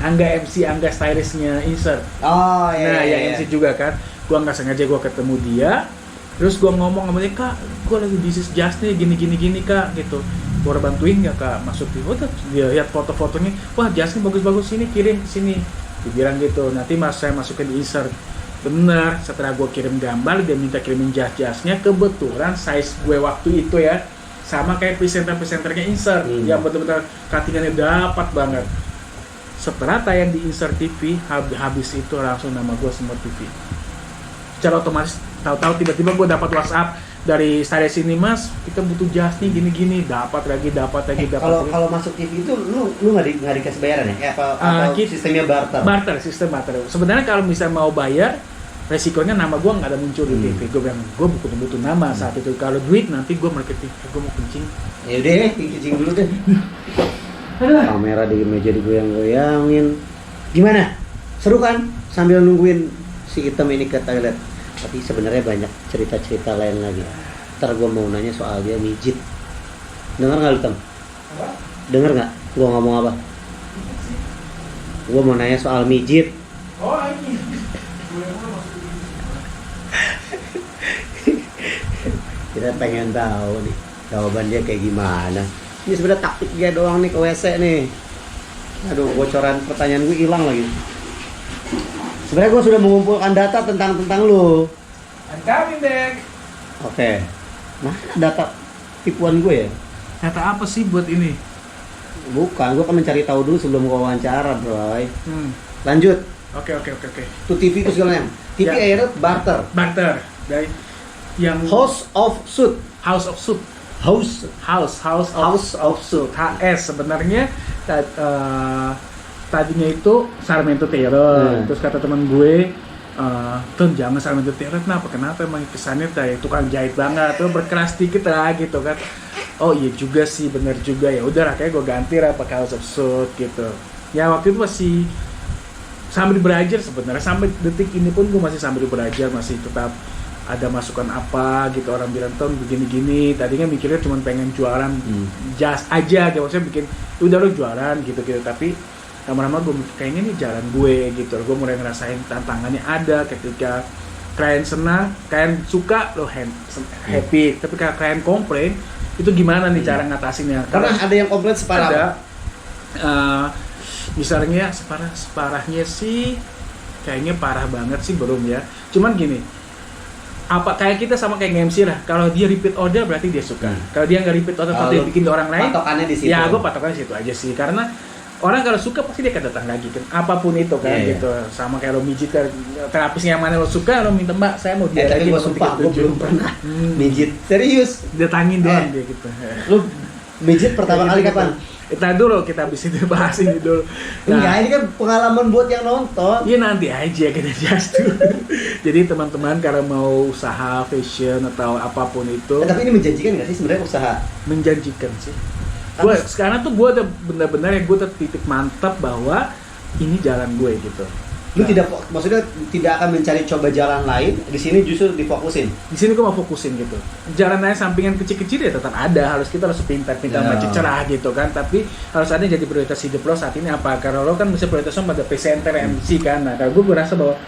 MC, Angga stylistnya Insert. Oh iya. Nah iya, yang iya. MC juga kan. Gua nggak sengaja gua ketemu dia. Terus gua ngomong sama dia, kak, gua lagi bisnis jas nih, gini kak gitu. Gua bantuin nggak kak masuk TV? Oh, dia lihat foto-fotonya, wah jasnya bagus-bagus, sini kirim ke sini. Dibilang gitu. Nanti saya masukin di Insert. Bener, setelah gue kirim gambar, dia minta kirimin jas-jasnya, kebetulan size gue waktu itu ya sama kayak presenter-presenternya Insert, yang betul-betul cuttingannya dapat banget. Setelah tayang di Insert TV, habis itu langsung nama gue semua TV. Secara otomatis, tahu-tahu tiba-tiba gue dapat WhatsApp dari stylist ini, mas, kita butuh jas nih gini-gini, dapat lagi. Kalau masuk TV itu lu nggak dikasih bayaran ya? Atau sistemnya barter? Sistem barter. Sebenarnya kalau misalnya mau bayar, resikonya nama gue nggak ada muncul di TV. Gue bilang, gue butuh nama saat itu. Kalau duit nanti gue marketing, gue mau kencing. Ya udah, kencing dulu deh. Kamera di meja digoyang-goyangin. Gimana? Seru kan? Sambil nungguin si Item ini ke toilet. Tapi sebenarnya banyak cerita-cerita lain lagi. Ntar gue mau nanya soal dia mijit. Dengar nggak lu, Tem? Dengar nggak? Gue ngomong apa? Gue mau nanya soal mijit. Oh ini. Kita pengen tahu nih jawaban dia kayak gimana. Ini sebenarnya taktik dia doang nih ke WC nih. Aduh, bocoran pertanyaan gue hilang lagi. Sebenarnya gue sudah mengumpulkan data tentang lu. I'm coming back. Oke. Mana data tipuan gue ya? Kata apa sih buat ini? Bukan, gue kan mencari tahu dulu sebelum gue wawancara, bro. Lanjut. Oke. Tuh TV itu segala yang. TV Ya. akhirnya barter. Dari yang House of Suit. House of Suit. House of Suit. HS sebenarnya tadinya itu Sarmento Terror. Terus kata teman gue, Ton jangan Sarmento Terror, kenapa emang kesannya kayak tukang jahit banget, tuh berkeras dikit lah gitu kan. Oh iya juga sih, bener juga, ya udah lah kayak gue ganti lah pakai House of Suit gitu. Ya waktu itu masih sambil belajar sebenarnya, sampai detik ini pun gue masih sambil belajar, masih tetap ada masukan apa gitu, orang bilang Ton begini-gini, tadinya mikirnya cuma pengen jualan jas aja gitu, maksudnya bikin udah lo jualan gitu, tapi lama-lama gue kayaknya ini jalan gue gitu, gue mulai ngerasain tantangannya ada ketika klien senang, klien suka lo happy, tapi kalau klien komplain itu gimana nih cara ngatasinnya? Karena ada yang komplain separah ada, misalnya separahnya sih kayaknya parah banget sih belum ya, cuman gini, apa kayak kita sama kayak MC lah, kalau dia repeat order berarti dia suka, kalau dia nggak repeat order tapi dia bikin orang lain, patokannya di situ. Ya gue patokannya situ aja sih, karena orang kalau suka pasti dia akan datang lagi kan, apapun itu kan gitu. Sama kayak lo mijit terapisnya yang mana lo suka, lo minta mbak saya mau dia lagi. Tapi gue sumpah, gue belum pernah mijit serius. Datangin doang dia gitu. Lu mijit pertama kali kapan? Kita dulu, kita habis itu bahas ini dulu. Enggak, ini kan pengalaman buat yang nonton. Iya nanti aja kita just Jadi teman-teman kalau mau usaha fashion atau apapun itu, Tapi ini menjanjikan nggak sih sebenarnya usaha? menjanjikan sih. Gue sekarang tuh gue udah benar-benar ya, gue udah titik mantap bahwa ini jalan gue gitu. Lu maksudnya tidak akan mencari coba jalan lain, di sini justru difokusin. Di sini gue mau fokusin gitu. Jalan lain sampingan kecil-kecil ya tetap ada, harus pintar-pintar macam cerah gitu kan. Tapi harus ada jadi prioritas hidup lo saat ini apa? Karena lo kan mesti prioritasnya pada presenter MC kan. Nah, kalau gue rasa bahwa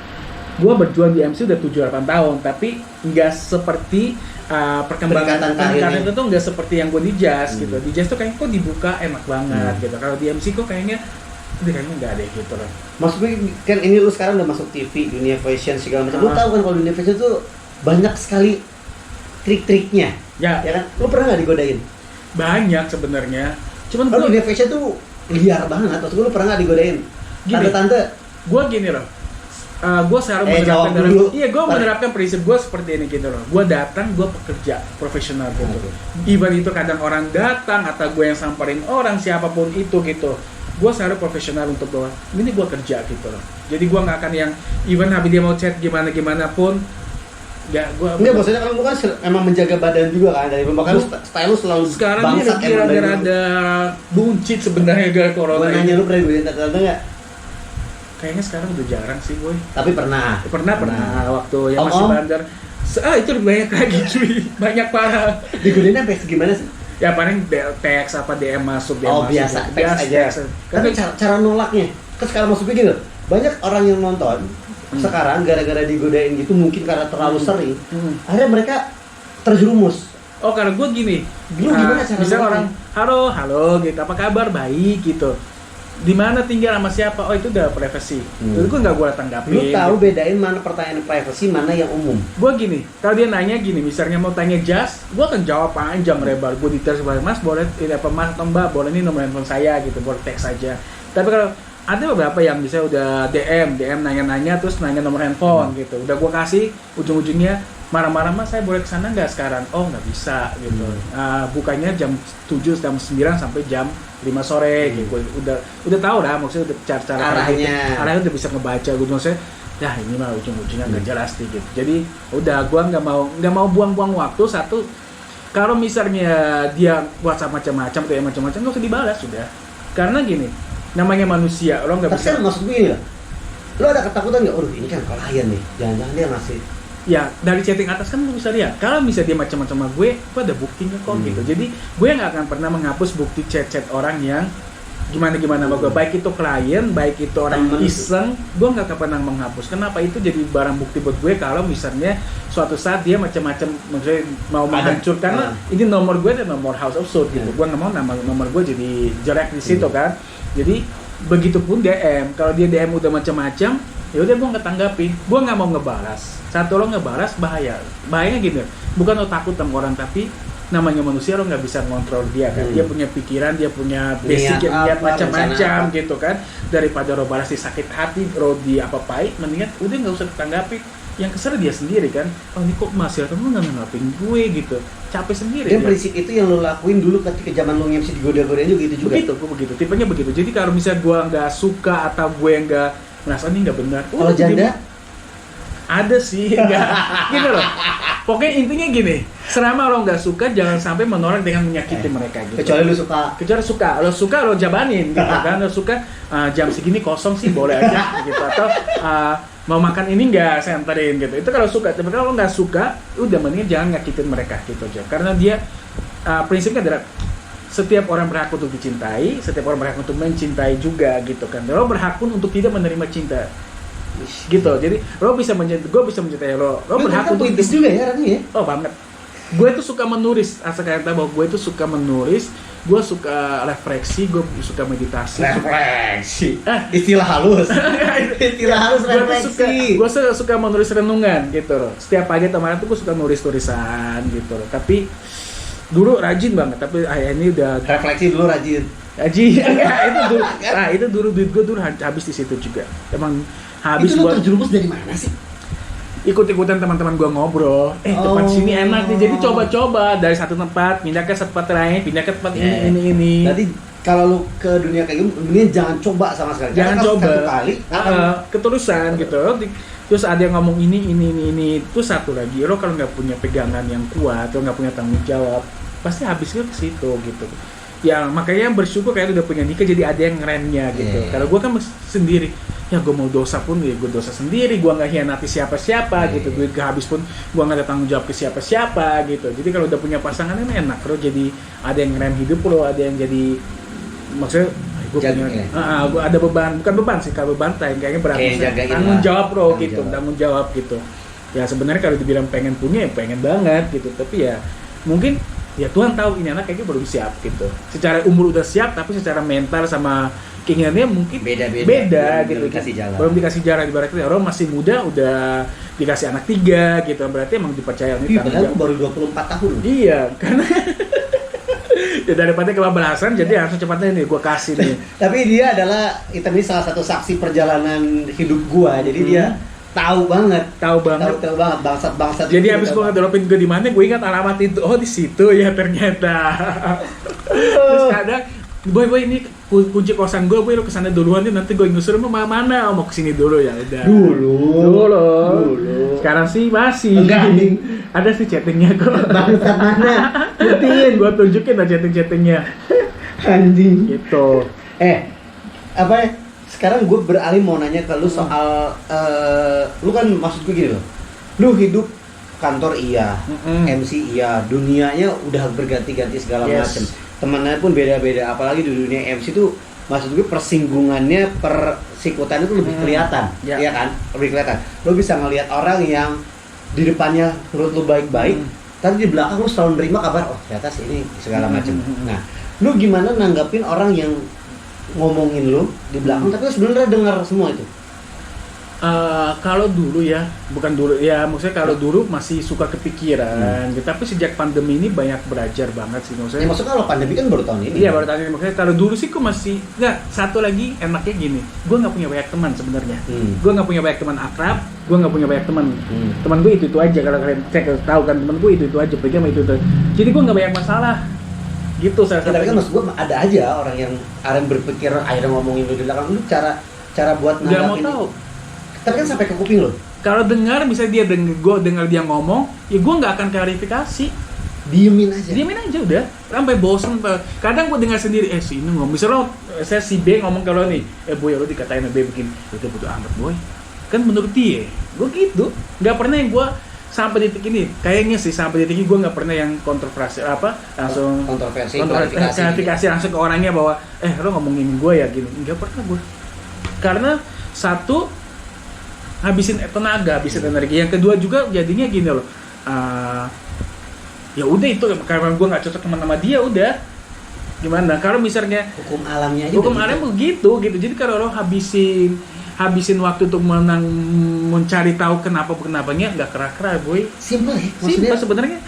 gue berjuang di MC udah 7-8 tahun, tapi nggak seperti perkembangan Peningkatan karir karirnya. itu tuh nggak seperti yang gue di jazz gitu. Di jazz tuh kayaknya kok dibuka enak banget gitu. Kalau di MC kok kayaknya nggak ada gitu loh. Maksud gue kan ini lu sekarang udah masuk TV, dunia fashion segala macam. Lu tahu kan kalau dunia fashion tuh banyak sekali trik-triknya. Ya, Ya kan? Lu pernah nggak digodain? banyak sebenarnya. Cuman Kalau gue dunia fashion tuh liar banget. Maksud gue lu pernah nggak digodain? Gini. Tante-tante gini loh. Gue selalu jawab menerapkan dulu. iya gue menerapkan prinsip gue seperti ini gitu loh. Gue datang, gue pekerja profesional gitu. Even itu kadang orang datang atau gue yang samperin orang siapapun itu gitu. Gue selalu profesional untuk bahwa ini gue kerja gitu loh. Jadi gue nggak akan yang even habis dia mau chat gimana pun ya gue enggak, maksudnya kan lu kan emang menjaga badan juga kan dari makanya style lu selalu sekarang ini bangsat lagi emang dari dulu. rada buncit sebenarnya gara corona Gua nanya ini. lu pernah digodain tante nggak? Kayaknya sekarang udah jarang sih gue. Tapi pernah. Pernah waktu yang Om, masih Om. bandar. Itu lebih banyak lagi cuy, banyak parah. Digodain sampai segimana sih? Ya paling teks apa DM masuk DM Oh masuk, biasa, gitu. teks aja. Tapi cara nolaknya, kan sekarang maksudnya gini loh, banyak orang yang nonton sekarang gara-gara digodain gitu mungkin karena terlalu sering, akhirnya mereka terjerumus. Oh karena gue gini, Lu gimana cara bisa nolaknya? orang halo gitu, apa kabar, baik gitu. Di mana tinggal sama siapa? Oh itu udah privasi. Itu gue nggak gue tanggapin. Lu tahu bedain mana pertanyaan privacy, mana yang umum. Gue gini, kalau dia nanya gini, misalnya mau tanya jas, gue akan jawab panjang lebar. Gue detail sebagai mas, boleh ini apa mas atau mbak, boleh ini nomor handphone saya gitu, boleh teks saja. Tapi kalau ada beberapa yang bisa udah DM nanya-nanya terus nanya nomor handphone gitu. Udah gue kasih, ujung-ujungnya marah-marah mas saya boleh kesana nggak sekarang? Oh nggak bisa gitu. Bukanya jam 7 jam 9 sampai jam 5 sore gitu. Udah tahu lah maksudnya udah cara arahnya udah bisa ngebaca gue maksudnya. Ya ini mah ujung-ujungnya nggak jelas nih gitu. Jadi udah gua nggak mau buang-buang waktu. Satu, kalau misalnya dia WhatsApp macam-macam atau yang macam-macam nggak usah dibalas sudah. Karena gini, namanya manusia, lo nggak Tapi bisa. kan maksud gue ini lah, lu ada ketakutan nggak? Aduh ini kan klien nih, jangan-jangan dia masih. Ya dari chatting atas kan lo bisa lihat. Kalau misalnya dia macam-macam sama gue ada buktinya kok gitu. Jadi gue nggak akan pernah menghapus bukti chat-chat orang yang gimana sama gue. Baik itu klien, baik itu orang iseng, gue nggak akan pernah menghapus. Kenapa? Itu jadi barang bukti buat gue kalau misalnya suatu saat dia macam-macam maksudnya mau menghancurkan. Karena ini nomor gue dan nomor House of Soul gitu. Gue nggak mau nomor gue jadi jelek di situ kan. Jadi begitupun DM. Kalau dia DM udah macam-macam, ya udah gue nggak tanggapin. Gue nggak mau ngebalas. Satu lo ngebalas bahaya. Bahayanya gini, bukan lo takut sama orang tapi namanya manusia lo nggak bisa ngontrol dia kan. Dia punya pikiran, dia punya basic yang niat macam-macam gitu kan. Daripada lo balas di sakit hati, lo di apa-apain, mendingan udah nggak usah ditanggapi. Yang kesel dia sendiri kan. Oh ini kok masih atau lo nggak nanggapin gue gitu. Capek sendiri. Dan prinsip itu yang lo lakuin dulu ketika zaman lo MC digoda-godain juga gitu juga. Begitu, tipenya begitu. Jadi kalau misalnya gue nggak suka atau gue nggak merasa ini nggak benar. Kalau janda? Ada sih, enggak. Gini loh. Pokoknya intinya gini, selama lo nggak suka jangan sampai menolak dengan menyakiti mereka gitu. Kecuali lu suka. Lo suka lo jabanin gitu kan. Lo suka jam segini kosong sih boleh aja gitu atau mau makan ini nggak saya anterin gitu. Itu kalau suka. Tapi kalau lo nggak suka, udah mendingan jangan nyakitin mereka gitu aja. Karena dia prinsipnya adalah setiap orang berhak untuk dicintai, setiap orang berhak untuk mencintai juga gitu kan. Lo berhak pun untuk tidak menerima cinta. Gitu. Jadi lo bisa mencintai, gue bisa mencintai lo berhak untuk juga ya Rani ya. Oh banget. Gue tuh suka menulis, asal kalian tahu bahwa gue tuh suka menulis, gue suka refleksi, gue suka meditasi. Refleksi. Istilah halus. Istilah halus refleksi. Gue suka menulis renungan gitu loh. Setiap pagi kemarin tuh gue suka nulis tulisan gitu loh. Tapi dulu rajin banget, tapi ini udah refleksi dulu rajin. Itu dulu duit gue dulu habis di situ juga. Emang habis. Itu lo terjerumus dari mana sih? Ikut-ikutan teman-teman gue ngobrol, tempat sini enak nih, jadi coba-coba dari satu tempat pindah ke tempat lain, pindah ke tempat ini. Berarti kalau lu ke dunia kayak gini, jangan coba sama sekali. Jangan coba. Satu kali keterusan gitu. Terus ada yang ngomong ini. Terus satu lagi, lo kalau nggak punya pegangan yang kuat, lo nggak punya tanggung jawab, pasti habisnya ke situ gitu. Ya makanya bersyukur kayak udah punya nikah jadi ada yang ngerennya gitu. Kalau gue kan sendiri, ya gue mau dosa pun ya gue dosa sendiri, gue nggak hianati siapa-siapa gitu, duit gak habis pun gue nggak ada tanggung jawab ke siapa-siapa gitu. Jadi kalau udah punya pasangan kan enak, lo jadi ada yang ngerem hidup lo, ada yang jadi maksudnya gue punya, gue ada beban, bukan beban sih, kalau beban kayaknya berat, tanggung jawab lo gitu, tanggung jawab gitu. Ya sebenarnya kalau dibilang pengen punya ya pengen banget gitu, tapi ya mungkin ya Tuhan tahu ini anak kayaknya belum siap gitu. Secara umur udah siap, tapi secara mental sama keinginannya mungkin Beda gitu. belum dikasih jalan. Belum dikasih jalan, ibaratnya orang masih muda udah dikasih anak 3 gitu, berarti emang dipercaya Ih, padahal aku baru 24 tahun. Iya, karena ya daripada kebablasan, jadi harus cepatnya nih gue kasih nih. Tapi dia adalah ini salah satu saksi perjalanan hidup gua. Jadi dia tahu banget Tahu banget. tahu banget bangsat Jadi habis gue ngedropin gue di mana, gue ingat alamat itu. Oh di situ ya ternyata. Terus kadang, boy ini kunci kosan gue, boy lo kesana duluan nih, nanti gue nyusul mau mana? Oh, mau kesini dulu ya udah. Dulu. Sekarang sih masih. Enggak, anjing. Ada sih chattingnya kok. bangsat mana? Buktiin. Gue tunjukin lah chattingnya. Anjing. Gitu. Apa ya? Sekarang gue beralih mau nanya ke lu soal lu kan maksud gue gini loh. Lu hidup kantor iya, MC iya, dunianya udah berganti-ganti segala Yes. macam. Temennya pun beda-beda, apalagi di dunia MC tuh maksud gue persinggungannya, persikutannya tuh lebih kelihatan, Ya. iya kan? Lebih kelihatan. Lu bisa ngelihat orang yang di depannya menurut lu baik-baik, tapi di belakang lu selalu nerima kabar, oh ternyata sih ini segala macam. Nah, lu gimana nanggapin orang yang ngomongin lu di belakang tapi lu sebenarnya dengar semua itu? Kalau dulu ya, bukan dulu ya, maksudnya kalau dulu masih suka kepikiran gitu. Tapi sejak pandemi ini banyak belajar banget sih maksudnya. Ya maksudnya kalau pandemi kan baru tahun ini. Iya baru tadi, makanya kalau dulu sih gue masih nggak, satu lagi enaknya gini, gue nggak punya banyak teman sebenarnya. Gue nggak punya banyak teman akrab, gue nggak punya banyak teman. Teman gue itu aja, kalau kalian cek tahu kan, teman gue itu aja, pergi sama itu. Jadi gue nggak banyak masalah gitu saya. Ya, tapi kan maksud gue ada aja orang yang berpikir akhirnya ngomongin lu di belakang, lu cara buat nggak mau nanggapin. tahu. Tapi kan sampai ke kuping lo. Kalau dengar, misalnya gue dengar dia ngomong, ya gue nggak akan klarifikasi. Diemin aja Udah, sampai bosen. Kadang gue dengar sendiri, si ini ngomong, misalnya saya si B ngomong kalau nih, boy lo dikatain B begini, itu butuh amat boy. Kan menurut dia, gue gitu. Nggak pernah yang gue sampai detik ini, kayaknya sih sampai detik ini gue nggak pernah yang kontroversi langsung klarifikasi langsung ke orangnya bahwa lo ngomongin gue ya gini. Nggak pernah gue. Karena satu, habisin tenaga, habisin energi. Yang kedua juga jadinya gini loh, ya udah itu karena gue nggak cocok teman sama dia, udah gimana. Kalau misalnya hukum alamnya aja, hukum alam begitu gitu. Jadi kalau lo habisin waktu untuk mencari tahu kenapanya nggak kera-kera boy. Simple ya, Simpel sebenarnya.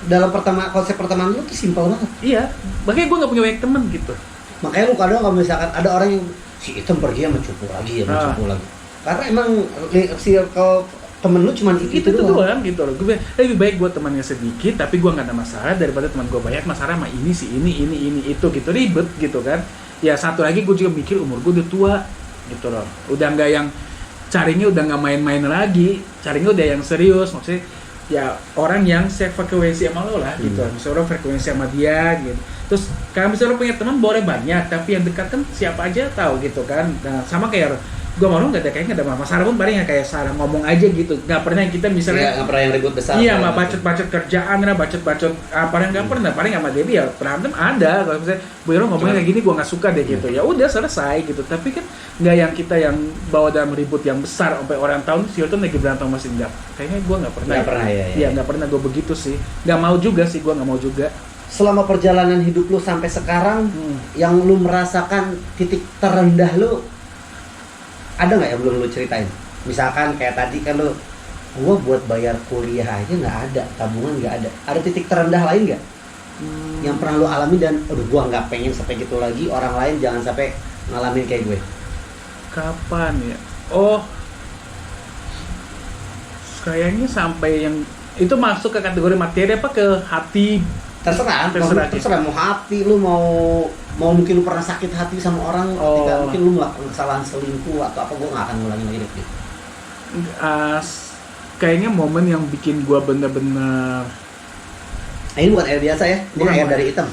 Dalam konsep pertemanan lu tuh simpel banget. Iya, makanya gue nggak punya banyak teman gitu. Makanya lu kadang kalau misalkan ada orang yang si Item pergi sama cupu lagi karena emang circle temen lu cuma itu doang gitu loh. Gue lebih baik gue temannya sedikit tapi gue nggak ada masalah daripada teman gue banyak masalah sama ini itu gitu, ribet gitu kan. Ya satu lagi gue juga mikir umur gue udah tua gitu loh, udah nggak yang carinya udah nggak main-main lagi, carinya udah yang serius. Maksudnya ya orang yang frekuensi sama lo lah gitu. Misalnya lo frekuensi sama dia gitu. Terus kalau misalnya lo punya teman boleh banyak, tapi yang dekat kan siapa aja tahu gitu kan. Nah, sama kayak gue mau nggak ada kayaknya nggak ada masalah pun, paling kayak salah ngomong aja gitu. Nggak pernah kita misalnya nggak pernah yang ribut besar. Iya, mah bacot kerjaan lah, bacot apa yang nggak pernah. Paling sama Debbie ya berantem ada. Kalau misalnya Bu Iro ngomongnya kayak gini gue nggak suka deh gitu. Ya udah selesai gitu. Tapi kan nggak yang kita yang bawa dalam ribut yang besar sampai orang tahu si Hilton lagi berantem masih enggak. Kayaknya gue nggak pernah. Nggak pernah ya. Iya nggak pernah gue begitu sih. Nggak mau juga sih, gue nggak mau juga. Selama perjalanan hidup lu sampai sekarang, yang lu merasakan titik terendah lu ada nggak yang belum lu ceritain? Misalkan kayak tadi kan lu, gua buat bayar kuliah aja nggak ada, tabungan nggak ada. Ada titik terendah lain nggak? Yang pernah lu alami dan, aduh gua nggak pengen sampai gitu lagi, orang lain jangan sampai ngalamin kayak gue. Kapan ya? Oh, kayaknya sampai yang itu masuk ke kategori materi apa ke hati? Terserah mau hati lu mau mungkin lu pernah sakit hati sama orang ketika mungkin lu melakukan kesalahan selingkuh atau apa, gua nggak akan ngulangin lagi deh. Kayaknya momen yang bikin gua bener-bener ini bukan air biasa ya, ini Bukan, air bukan. dari hitam,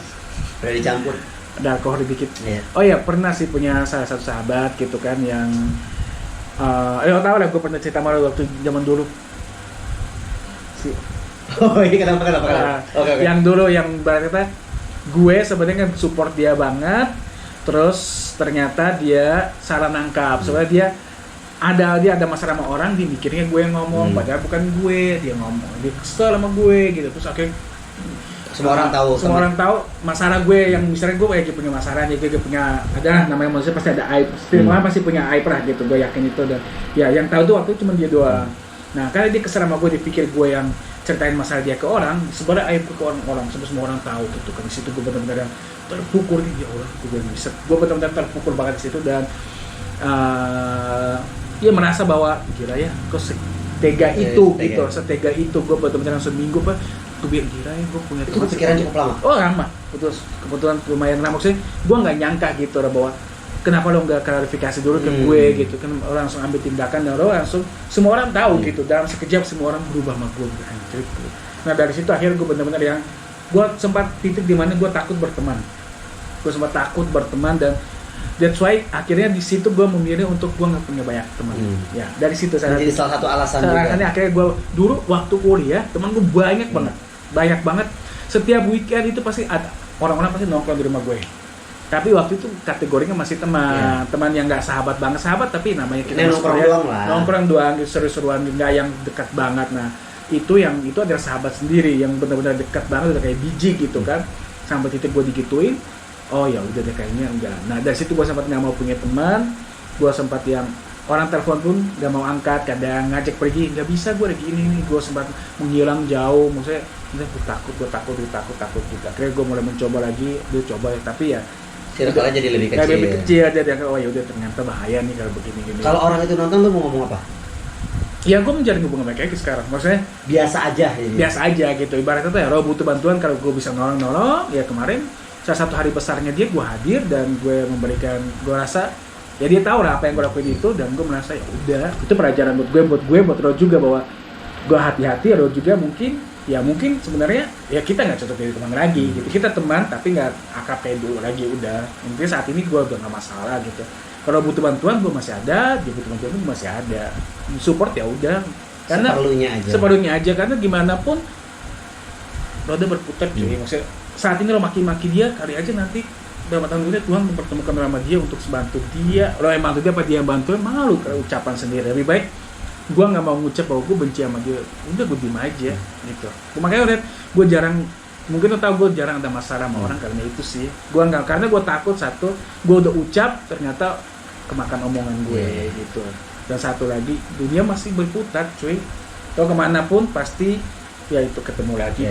udah dicampur. ada alkohol dikit. Iya. Oh ya, pernah sih punya salah satu sahabat gitu kan yang lo tau lah, gue pernah cerita sama lo waktu zaman dulu. Oh ini kenapa? Oke. Yang dulu yang berarti gue sebenarnya support dia banget, terus ternyata dia salah nangkap. Sebenarnya dia dia ada masalah sama orang, dia mikirnya gue yang ngomong, padahal bukan gue, dia ngomong, dia kesel sama gue gitu, terus akhirnya semua orang tahu masalah gue, yang misalnya gue kayak punya masalah, dia punya ada namanya manusia pasti ada aib, setiap orang pasti punya aib lah gitu, gue yakin itu. Dan ya yang tahu tuh waktu itu cuma dia doang. Nah karena dia kesel sama gue, dia pikir gue yang ceritain masalah dia ke orang, sebenarnya aib ke orang sampai semua orang tahu gitu kan. Di situ gue benar-benar terpukul, ya Allah, gue benar-benar terpukul banget di situ. Dan dia merasa bahwa gila ya, kok setega itu gitu, setega itu. Gue benar-benar langsung minggu gue bilang gila ya, gue punya teman. Itu pikiran cukup lama? Oh lama, kebetulan lumayan lama sih. Gue nggak nyangka gitu bahwa kenapa lo nggak klarifikasi dulu ke gue gitu kan, orang langsung ambil tindakan dan lo langsung semua orang tahu gitu, dalam sekejap semua orang berubah sama gue gitu. Nah dari situ akhirnya gue benar-benar yang gue sempat titik di mana gue takut berteman, dan that's why akhirnya di situ gue memilih untuk gue nggak punya banyak teman. Ya dari situ saya jadi salah satu alasan juga. Akhirnya gue dulu waktu kuliah teman gue banyak banget. Setiap weekend itu pasti ada orang-orang pasti nongkrong di rumah gue. Tapi waktu itu kategorinya masih teman yang nggak sahabat tapi namanya kita nongkrong doang, seru-seruan, nggak yang dekat banget. Nah itu adalah sahabat sendiri yang benar-benar dekat banget, udah kayak biji gitu kan. Sampai titik gue digituin, oh ya udah deh kayaknya enggak. Nah dari situ gue sempat nggak mau punya teman, gue sempat yang orang telepon pun nggak mau angkat, kadang ngajak pergi nggak bisa, gue lagi ini nih, gue sempat menghilang jauh, maksudnya gue takut gitu. Akhirnya gue mulai mencoba lagi, tapi ya circle-nya jadi lebih kecil aja. Oh ya udah, ternyata bahaya nih kalau begini. Kalau orang itu nonton lu mau ngomong apa? Ya gue menjalin hubungan baik aja sekarang, maksudnya biasa aja gitu. Ibaratnya tuh ya lo butuh bantuan, kalau gue bisa nolong. Ya kemarin salah satu hari besarnya dia, gue hadir dan gue memberikan, gue rasa ya dia tahu lah apa yang gue lakuin itu, dan gue merasa ya udah, itu pelajaran buat lo juga, bahwa gue hati-hati. Lo juga mungkin sebenarnya ya kita nggak cocok jadi teman lagi gitu, kita teman tapi nggak akrab kayak dulu lagi. Udah intinya saat ini gue udah nggak masalah gitu. Kalau butuh bantuan gue masih ada, dia butuh bantuan gue masih ada, support ya udah, karena seperlunya aja karena gimana pun roda berputar cuy. Maksudnya saat ini lo maki-maki dia, kali aja nanti beberapa tahun kemudian Tuhan mempertemukan sama dia untuk bantu dia. Lo yang bantu dia apa dia yang bantuin, malu kalau ucapan sendiri. Lebih baik gue nggak mau ngucap bahwa gue benci sama dia, udah gue diem aja gitu. Makanya gue jarang, mungkin lo tau gue jarang ada masalah sama orang karena itu sih. Gue nggak, karena gue takut satu, gue udah ucap ternyata kemakan omongan gue gitu. Dan satu lagi, dunia masih berputar cuy, lo kemanapun pasti ya itu ketemu lagi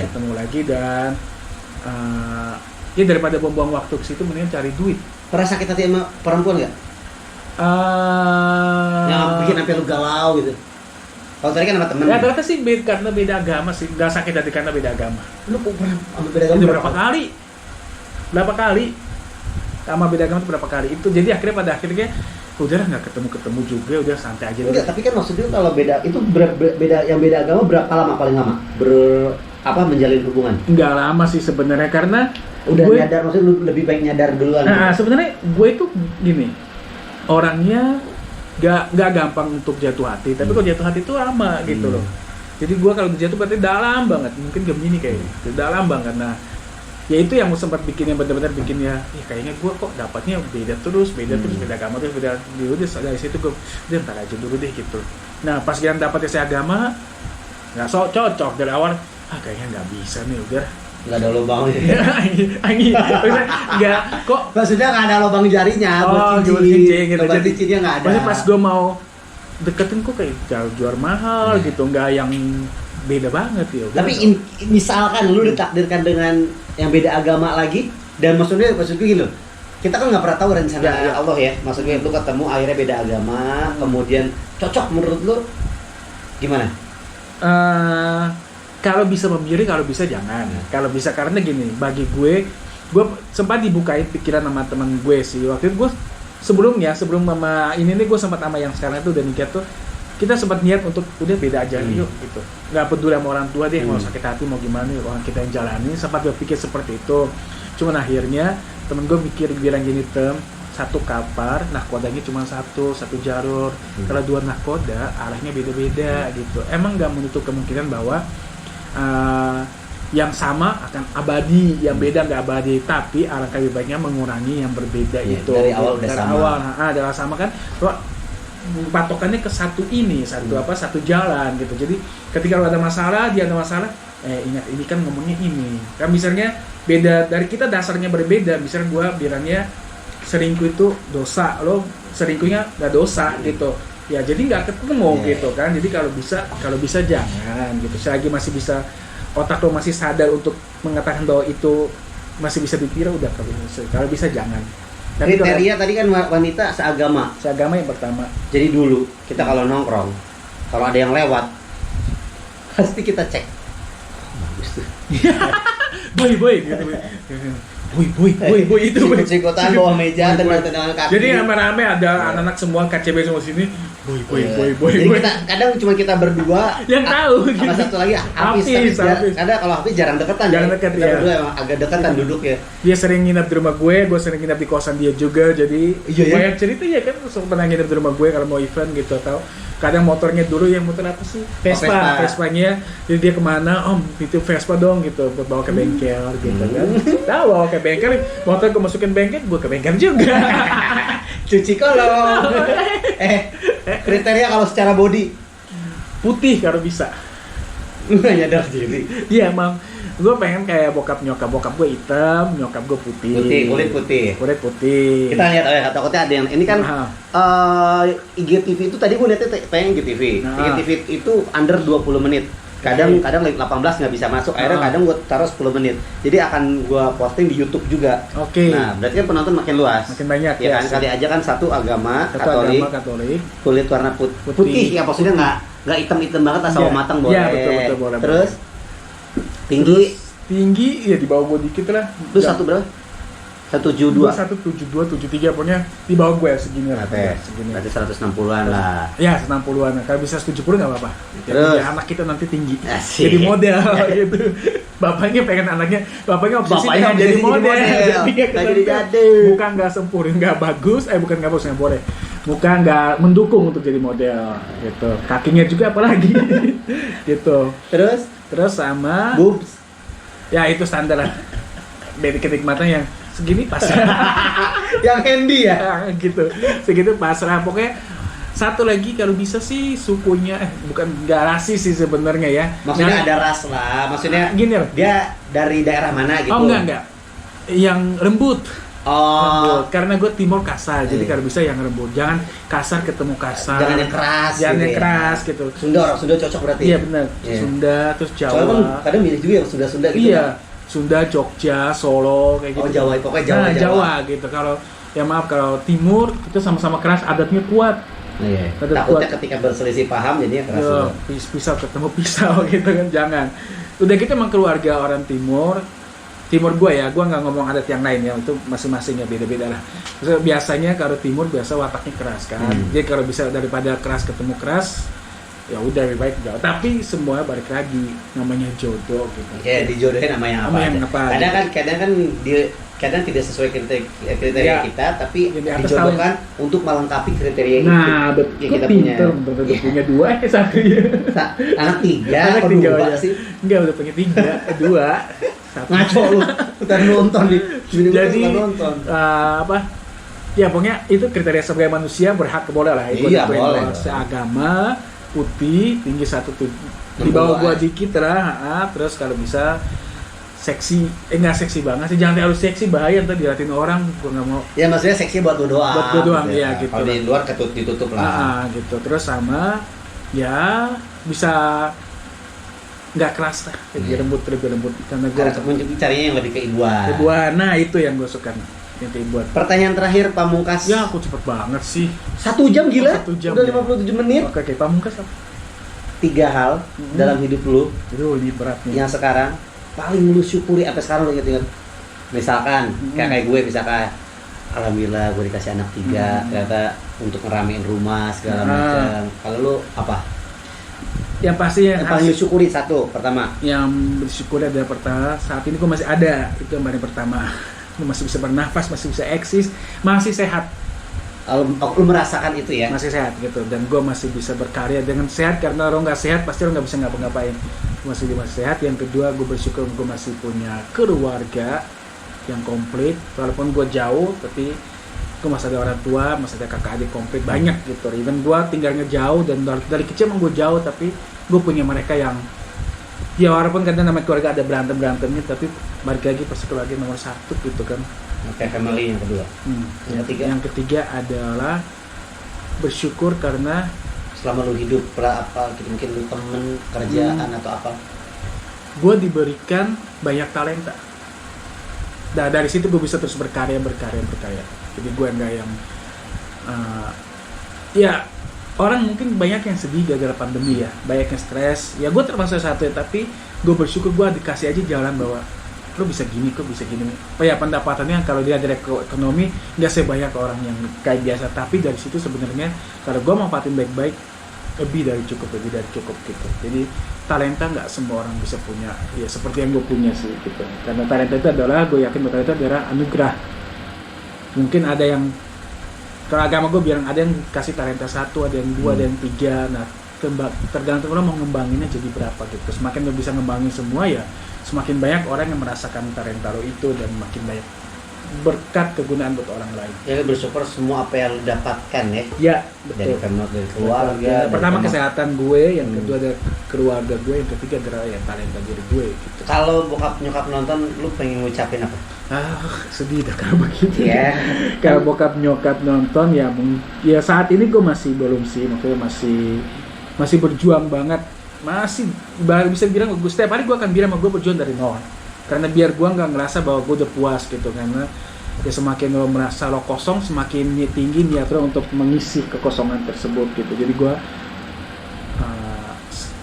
dan ya daripada buang-buang waktu ke situ, mendingan cari duit. Pernah sakit hati sama perempuan nggak? Yang bikin sampai lu galau gitu. Kalau tadi kan sama temen. Ya ternyata sih karena beda agama sih, nggak sakit hati karena beda agama. Lu kok beda agama berapa kali? Sama beda agama itu berapa kali? Itu jadi akhirnya pada akhirnya udah nggak ketemu juga, udah santai aja. Enggak, tapi kan maksudnya kalau beda itu beda yang beda agama berapa lama paling lama menjalin hubungan? Nggak lama sih sebenarnya, karena udah nyadar, maksudnya lu lebih baik nyadar duluan. Nah sebenarnya gue itu gini, orangnya nggak gampang untuk jatuh hati, tapi kalau jatuh hati itu lama gitu loh. Jadi gue kalau jatuh berarti dalam banget, mungkin Gemini kayak gitu, dalam banget. Nah ya itu yang sempat bikinnya benar-benar bikinnya, kayaknya gue kok dapatnya beda terus beda agama terus beda. Dari situ gue udah ntar aja dulu deh gitu. Nah pas yang dapatnya seagama nggak cocok dari awal, kayaknya nggak bisa nih, udah nggak ada lubangnya. Nggak kok, maksudnya nggak ada lubang jarinya buat cincin gitu. Jadi cincinnya nggak ada. Maksudnya pas gue mau deketin kok kayak jual mahal gitu, nggak yang beda banget ya. Tapi misalkan lu ditakdirkan dengan yang beda agama lagi, dan maksudnya gini loh, kita kan nggak pernah tahu rencana Allah ya. Maksudnya lu ketemu akhirnya beda agama, kemudian cocok, menurut lu gimana? Kalau bisa memilih, kalau bisa jangan. Kalau bisa, karena gini, bagi gue sempat dibukain pikiran sama teman gue sih. Waktu itu gue sebelum mama ini nih, gue sempat sama yang sekarang itu udah nikah tuh, kita sempat niat untuk udah beda aja yuk gitu. Nggak peduli sama orang tua deh, mau sakit hati mau gimana, orang kita yang jalani. Sempat berpikir seperti itu. Cuman akhirnya temen gue bilang gini, satu kapar, nahkodanya cuma satu jalur. Kalau dua nahkoda, arahnya beda-beda gitu. Emang nggak menutup kemungkinan bahwa yang sama akan abadi, yang beda nggak abadi. Tapi alangkah lebih baiknya mengurangi yang berbeda itu. Dari awal udah sama. Adalah sama kan. patokannya ke satu satu jalan gitu. Jadi ketika lo ada masalah, dia ada masalah, ingat ini kan ngomongnya ini. Kan misalnya beda dari kita, dasarnya berbeda. Misalnya gue bilangnya selingkuh itu dosa, lo selingkuhnya gak dosa gitu. Ya jadi nggak ketemu gitu kan. Jadi kalau bisa jangan gitu. Selagi masih bisa, otak lo masih sadar untuk mengatakan bahwa itu masih bisa dikira, udah kalau bisa jangan. Tapi kriteria tadi kan wanita seagama yang pertama. Jadi dulu kita kalau nongkrong, kalau ada yang lewat pasti kita cek, bagus tuh. boy gitu. Boy itu sikut-sikutan bawah meja, tendangan kaki. Jadi rame-rame ada anak-anak semua KCB semua sini. Boy. Jadi kita kadang cuma kita berdua yang tahu sama gitu. satu lagi Hafiz. Kadang kalau Hafiz jarang deketan. Kita berdua emang agak deketan duduk ya. Dia sering nginap di rumah gue sering nginap di kosan dia juga. Jadi banyak cerita ya kan, pernah nginap di rumah gue kalau mau event gitu, atau kadang motornya dulu yang motor apa sih? Vespanya. Jadi dia kemana? Itu Vespa dong gitu, buat bawa ke bengkel gitu kan. Tahu bawa ke bengkel, motor gue masukin bengkel, gue ke bengkel juga. Cuci kolong. Kriteria kalau secara body putih kalau bisa. Nggak nyadar diri. Iya emang, gue pengen kayak bokap gue hitam, nyokap gue putih. Kulit putih. Kita lihat takutnya ada yang ini kan IGTV itu tadi gue lihatnya pengen IGTV. IGTV itu under 20 menit. Kadang 18 nggak bisa masuk, akhirnya kadang gue taruh 10 menit. Jadi akan gue posting di YouTube juga. Nah, berarti kan penonton makin luas. Makin banyak ya kan. Kali aja kan satu agama Katolik. Kulit warna putih. Ya maksudnya nggak hitam banget asal matang boleh. Iya, betul boleh. Terus tinggi ya di bawah gue dikit lah. Lu satu berapa? 172. 172, 73, pokoknya di bawah gue segini lah. Berarti 160-an lah. Ya, 160-an. Kalau bisa 70 nggak apa-apa. Terus anak kita nanti tinggi. Asik. Jadi model gitu. Bapaknya obsesi pengen jadi model. Bukan nggak sempurna, nggak bagus. Bukan nggak bagus, nggak boleh. Muka nggak mendukung untuk jadi model gitu. Kakinya juga apalagi gitu. Terus sama boobs. Ya itu standar lah. Dari kenikmatan yang segini pas. Yang handy ya gitu. Segitu pasrah. Pokoknya satu lagi kalau bisa sih sukunya bukan nggak rasis sih sebenarnya ya. Maksudnya ada ras lah. Maksudnya gini loh. Dia dari daerah mana gitu? Oh enggak. Yang lembut. Lembut. Karena gue timur kasar. Jadi kalau bisa yang lembut. Jangan kasar ketemu kasar. Jangan yang keras. Jangan yang keras gitu. Sunda cocok berarti. Iya benar. Sunda terus Jawa. Soalnya kan kadang milih juga yang Sunda gitu. Iya. Sunda, Jogja, Solo kayak gitu. Jawa, pokoknya Jawa gitu. Kalau kalau timur itu sama-sama keras, adatnya kuat. Iya. Takutnya ketika berselisih paham jadinya keras. Pisau ketemu pisau gitu kan, jangan. Udah gitu emang keluarga orang timur gue ya, gue nggak ngomong adat yang lain ya, itu masing-masingnya beda-beda lah. Terus biasanya kalau timur biasa wataknya keras kan. Jadi kalau bisa daripada keras ketemu keras, ya udah lebih baik jauh. Tapi semua balik lagi namanya jodoh gitu. Ya dijodohin sama yang apa. Kadang kan dia tidak sesuai kriteria kita, tapi dijodohkan untuk melengkapi kriteria itu. Nah, betul, kita punya 2 satu ya. Anak 3 2 sih. Enggak, udah punya 3, 2. Ngaco lu. Udah nonton nih. Jadi ya pokoknya itu kriteria sebagai manusia berhak boleh lah. Iya, boleh. Seagama, putih, tinggi 170 di bawah gua dikit lah, terus kalau bisa seksi, nggak seksi banget sih, jangan terlalu seksi, bahaya ntar diliatin orang, gua nggak mau. Ya maksudnya seksi buat lu doang. Buat gua doang, iya gitu. Kalau di luar ditutup lah. Gitu, terus sama ya bisa nggak keras lah, lebih lembut karena gua carinya yang lebih keibuan. Nah itu yang gua suka. Buat. Pertanyaan terakhir Pamungkas. Ya aku cepet banget sih. 1 jam gila? 1 jam. Udah 57 menit. Oke, Pamungkas apa? 3 hal dalam hidup lu. Aduh, ini berat nih. Yang sekarang paling lu syukuri apa sekarang lu inget-inget. Misalkan kayak gue misalkan alhamdulillah gue dikasih anak 3, ternyata untuk ngeramein rumah segala macam. Kalau lu apa? Yang pasti yang paling disyukuri pertama. Yang bersyukur adalah pertama, saat ini gue masih ada. Itu yang paling pertama. Lu masih bisa bernafas, masih bisa eksis, masih sehat. Lu merasakan itu ya? Masih sehat gitu, dan gue masih bisa berkarya dengan sehat, karena orang nggak sehat pasti orang nggak bisa ngapa-ngapain. Masih sehat. Yang kedua, gue bersyukur gue masih punya keluarga yang komplit, walaupun gue jauh, tapi gue masih ada orang tua, masih ada kakak adik komplit banyak gitu. Even gue tinggalnya jauh dan dari kecil emang gue jauh, tapi gue punya mereka yang ya walaupun kadang namanya keluarga ada berantemnya, tapi balik lagi pasti keluarga nomor satu gitu kan. Oke, family yang kedua. Yang ketiga adalah bersyukur karena Selama lu hidup apa gitu, mungkin lu temen kerjaan atau apa? gue diberikan banyak talenta. Nah dari situ gue bisa terus berkarya. Jadi gue nggak yang ya orang mungkin banyak yang sedih gara-gara pandemi ya, banyak yang stres. Ya gue termasuk satu ya, tapi gue bersyukur gue dikasih aja jalan bahwa lo bisa gini, kok bisa gini. Oh ya pendapatannya kalau dia dari ekonomi nggak sebanyak orang yang kayak biasa, tapi dari situ sebenarnya kalau gue manfaatin baik-baik lebih dari cukup gitu. Jadi talenta nggak semua orang bisa punya, ya seperti yang gue punya sih gitu. Karena talenta itu adalah, gue yakin bahwa talenta adalah anugerah. Mungkin ada yang, kalau agama gue bilang ada yang kasih talenta 1, ada yang 2, ada yang 3. Nah tergantung orang mau ngembanginnya jadi berapa gitu. Semakin lo bisa ngembangin semua ya, semakin banyak orang yang merasakan talenta lo itu dan makin banyak berkat kegunaan buat orang lain. Ya bersyukur semua apa yang lu dapatkan ya. Ya, Dari betul. dari keluarga. Pertama dari kesehatan gue, yang kedua ada keluarga gue, yang ketiga adalah ya talenta diri gue gitu. Kalau bokap nyokap nonton, lu pengen ngucapin apa? Sedih dah kalau begitu. Ya. Kalau bokap nyokap nonton ya saat ini gue masih belum sih, maksudnya masih berjuang banget. Masih bisa bilang gue setiap hari gue akan bilang gue berjuang dari nol. Karena biar gue nggak ngerasa bahwa gue udah puas gitu, karena ya semakin lo merasa lo kosong, semakin tinggi niat lo untuk mengisi kekosongan tersebut gitu. Jadi gue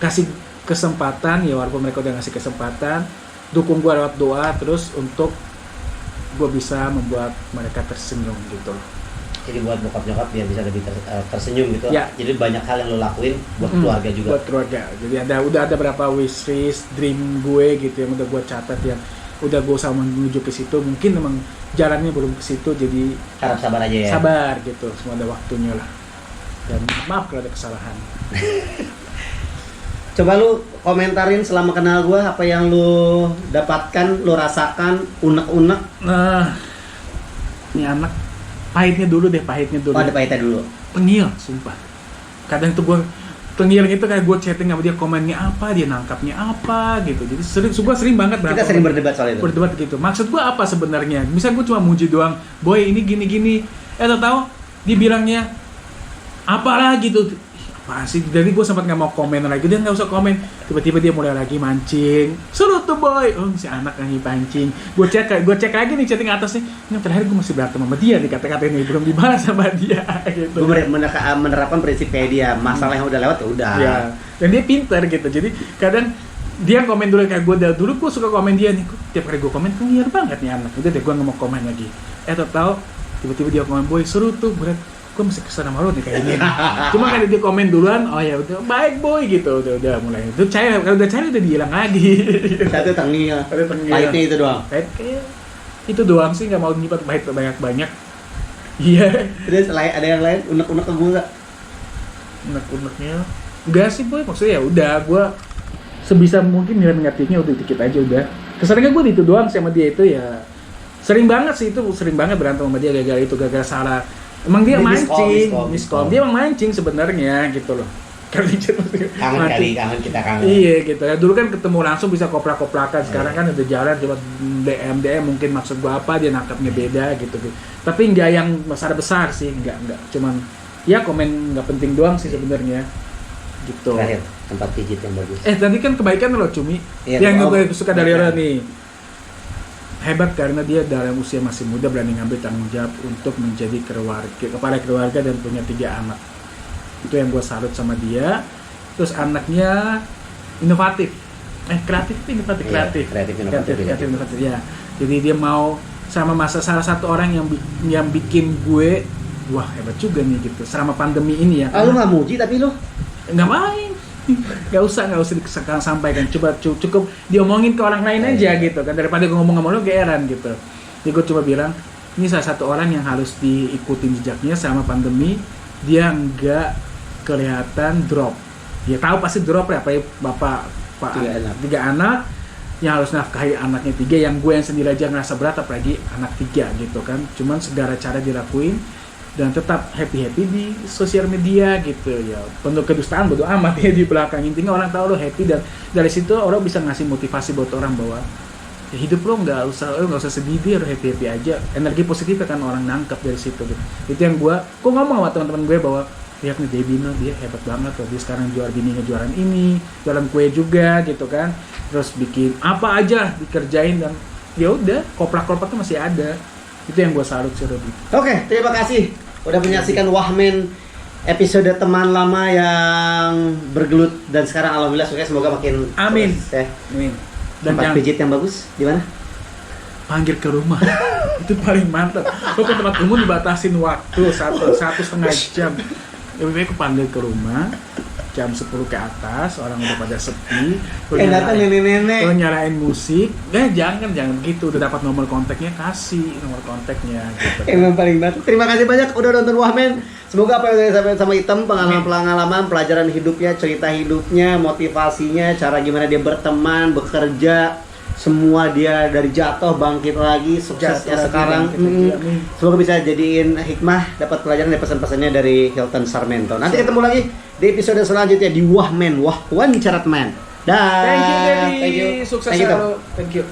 kasih kesempatan, ya walaupun mereka udah ngasih kesempatan, dukung gue lewat doa terus untuk gue bisa membuat mereka tersenyum gitu. Jadi buat bokap nyokap biar bisa lebih tersenyum gitu. Ya. Jadi banyak hal yang lo lakuin buat keluarga juga. Buat keluarga. Jadi udah ada berapa wishlist, dream gue gitu yang udah gue catat, yang udah gue sama menuju ke situ. Mungkin memang jalannya belum ke situ, jadi Harap sabar aja ya. sabar gitu. Semua ada waktunya lah. Dan maaf kalau ada kesalahan. Coba lu komentarin selama kenal gua apa yang lu dapatkan, lu rasakan, unek-unek. Nah, ini anak pahitnya dulu. Oh, ada pahitnya dulu. Tengil, sumpah. Kadang tuh gue tengil gitu, kayak gue chatting sama dia, komennya apa, dia nangkapnya apa gitu. Jadi gue sering banget Kita sering berdebat soal itu. Berdebat gitu. Maksud gue apa sebenarnya? Misal gue cuma muji doang, boy ini gini-gini. Tahu dia bilangnya apalah gitu. Apaan sih? Jadi gue sempat nggak mau komen lagi, dia nggak usah komen. Tiba-tiba dia mulai lagi mancing. Seru tuh boy. Oh si anak lagi pancing. Gue cek lagi nih chatting atasnya. Yang terakhir gue masih berantem sama dia nih, kata-kata ini belum dibalas sama dia. Gitu. Gue menerapkan prinsipnya dia. Masalah yang udah lewat ya udah. Ya. Dan dia pintar gitu. Jadi kadang dia komen dulu kayak gue dulu gue suka komen dia nih. Tiap kali gue komen tuh liar banget nih anak. Udah deh gue nggak mau komen lagi. Tahu tiba-tiba dia komen boy seru tuh berat. Gue mesti kesana sama lo nih kayaknya. Cuma kan dia komen duluan, oh ya udah baik boy gitu, udah mulai itu cair. Kalau udah cair udah dihilang lagi. Satu tengil. Pahitnya itu doang. Pahit kayak itu doang sih, nggak mau nyimpan pahit banyak. Iya. Terus ada yang lain unek-unek ke gue nggak? Unek-uneknya enggak sih boy, maksudnya ya udah gue sebisa mungkin negatifnya udah dikit aja udah. Kesannya gue itu doang sama dia itu ya sering banget berantem sama dia gara-gara salah. Emang dia mancing, miskom. Dia emang mancing sebenarnya gitu loh. Kangen kita kangen. Iya gitu ya. Dulu kan ketemu langsung bisa koprak-koprakan. Sekarang kan udah jalan cuma DM mungkin maksud gua apa, dia nangkapnya beda gitu. Tapi nggak yang besar sih, nggak. Cuman ya komen nggak penting doang sih sebenarnya. Gitu. Terakhir tempat pijit yang bagus. Tadi kan kebaikan lo Cumi. Iya, yang gue suka dari orang nih. Hebat karena dia dalam usia masih muda berani ngambil tanggung jawab untuk menjadi kepala keluarga dan punya 3 anak. Itu yang gue salut sama dia. Terus anaknya inovatif, kreatif ya. Jadi dia mau sama salah satu orang yang bikin gue wah hebat juga nih gitu selama pandemi ini ya. Lu nggak muji tapi lu nggak main. Nggak usah sampaikan, cukup diomongin ke orang lain aja gitu kan, daripada gue ngomong sama lo geeran gitu. Jadi gue coba bilang ini salah satu orang yang harus diikutin jejaknya sama pandemi. Dia nggak kelihatan drop, dia tahu pasti drop ya, apalagi bapak 3 anak yang harus nafkahi anaknya 3, yang gue yang sendiri aja ngerasa berat apalagi anak 3 gitu kan. Cuman segala cara dilakuin dan tetap happy di sosial media gitu ya, penuh kedustaan bodo amat ya di belakang, intinya orang tahu lo happy dan dari situ orang bisa ngasih motivasi buat orang bahwa ya hidup lo nggak usah sedih, dia harus happy aja, energi positif kan orang nangkep dari situ gitu. Itu yang gue ngomong sama teman-teman gue bahwa lihat nih Debbie dia hebat banget loh, dia sekarang bininya juaran ini, jualan kue juga gitu kan, terus bikin apa aja dikerjain dan ya udah koplak-koplaknya masih ada. Itu yang gue salut sih Robi. Oke, terima kasih udah menyaksikan Wahmen episode teman lama yang bergelut dan sekarang alhamdulillah sukses, semoga makin Amin. sukses, ya. Amin. Dan Tempat pijit yang bagus di mana? panggil ke rumah. Itu paling mantap. Lo ke tempat umum dibatasin waktu 1,5 jam. Lebih baik aku panggil ke rumah jam 10 ke atas, orang udah pada sepi. Datang nenek-nenek. Lo nyalain musik, jangan begitu. Udah dapat nomor kontaknya, kasih nomor kontaknya. Gitu. Emang paling mantap. Terima kasih banyak udah nonton Wahmen. Semoga apa yang udah disampaikan sama Item, pengalaman, pelajaran hidupnya, cerita hidupnya, motivasinya, cara gimana dia berteman, bekerja, semua dia dari jatuh bangkit lagi, suksesnya sekarang. Semoga bisa jadiin hikmah, dapat pelajaran dari pesan-pesannya dari Hilton Sarmento. Nanti ketemu lagi di episode selanjutnya di Wahmen, Wahwan Ceratman. Thank you, Debbie. Thank you. Sukses Thank you, Tom. selalu. Thank you.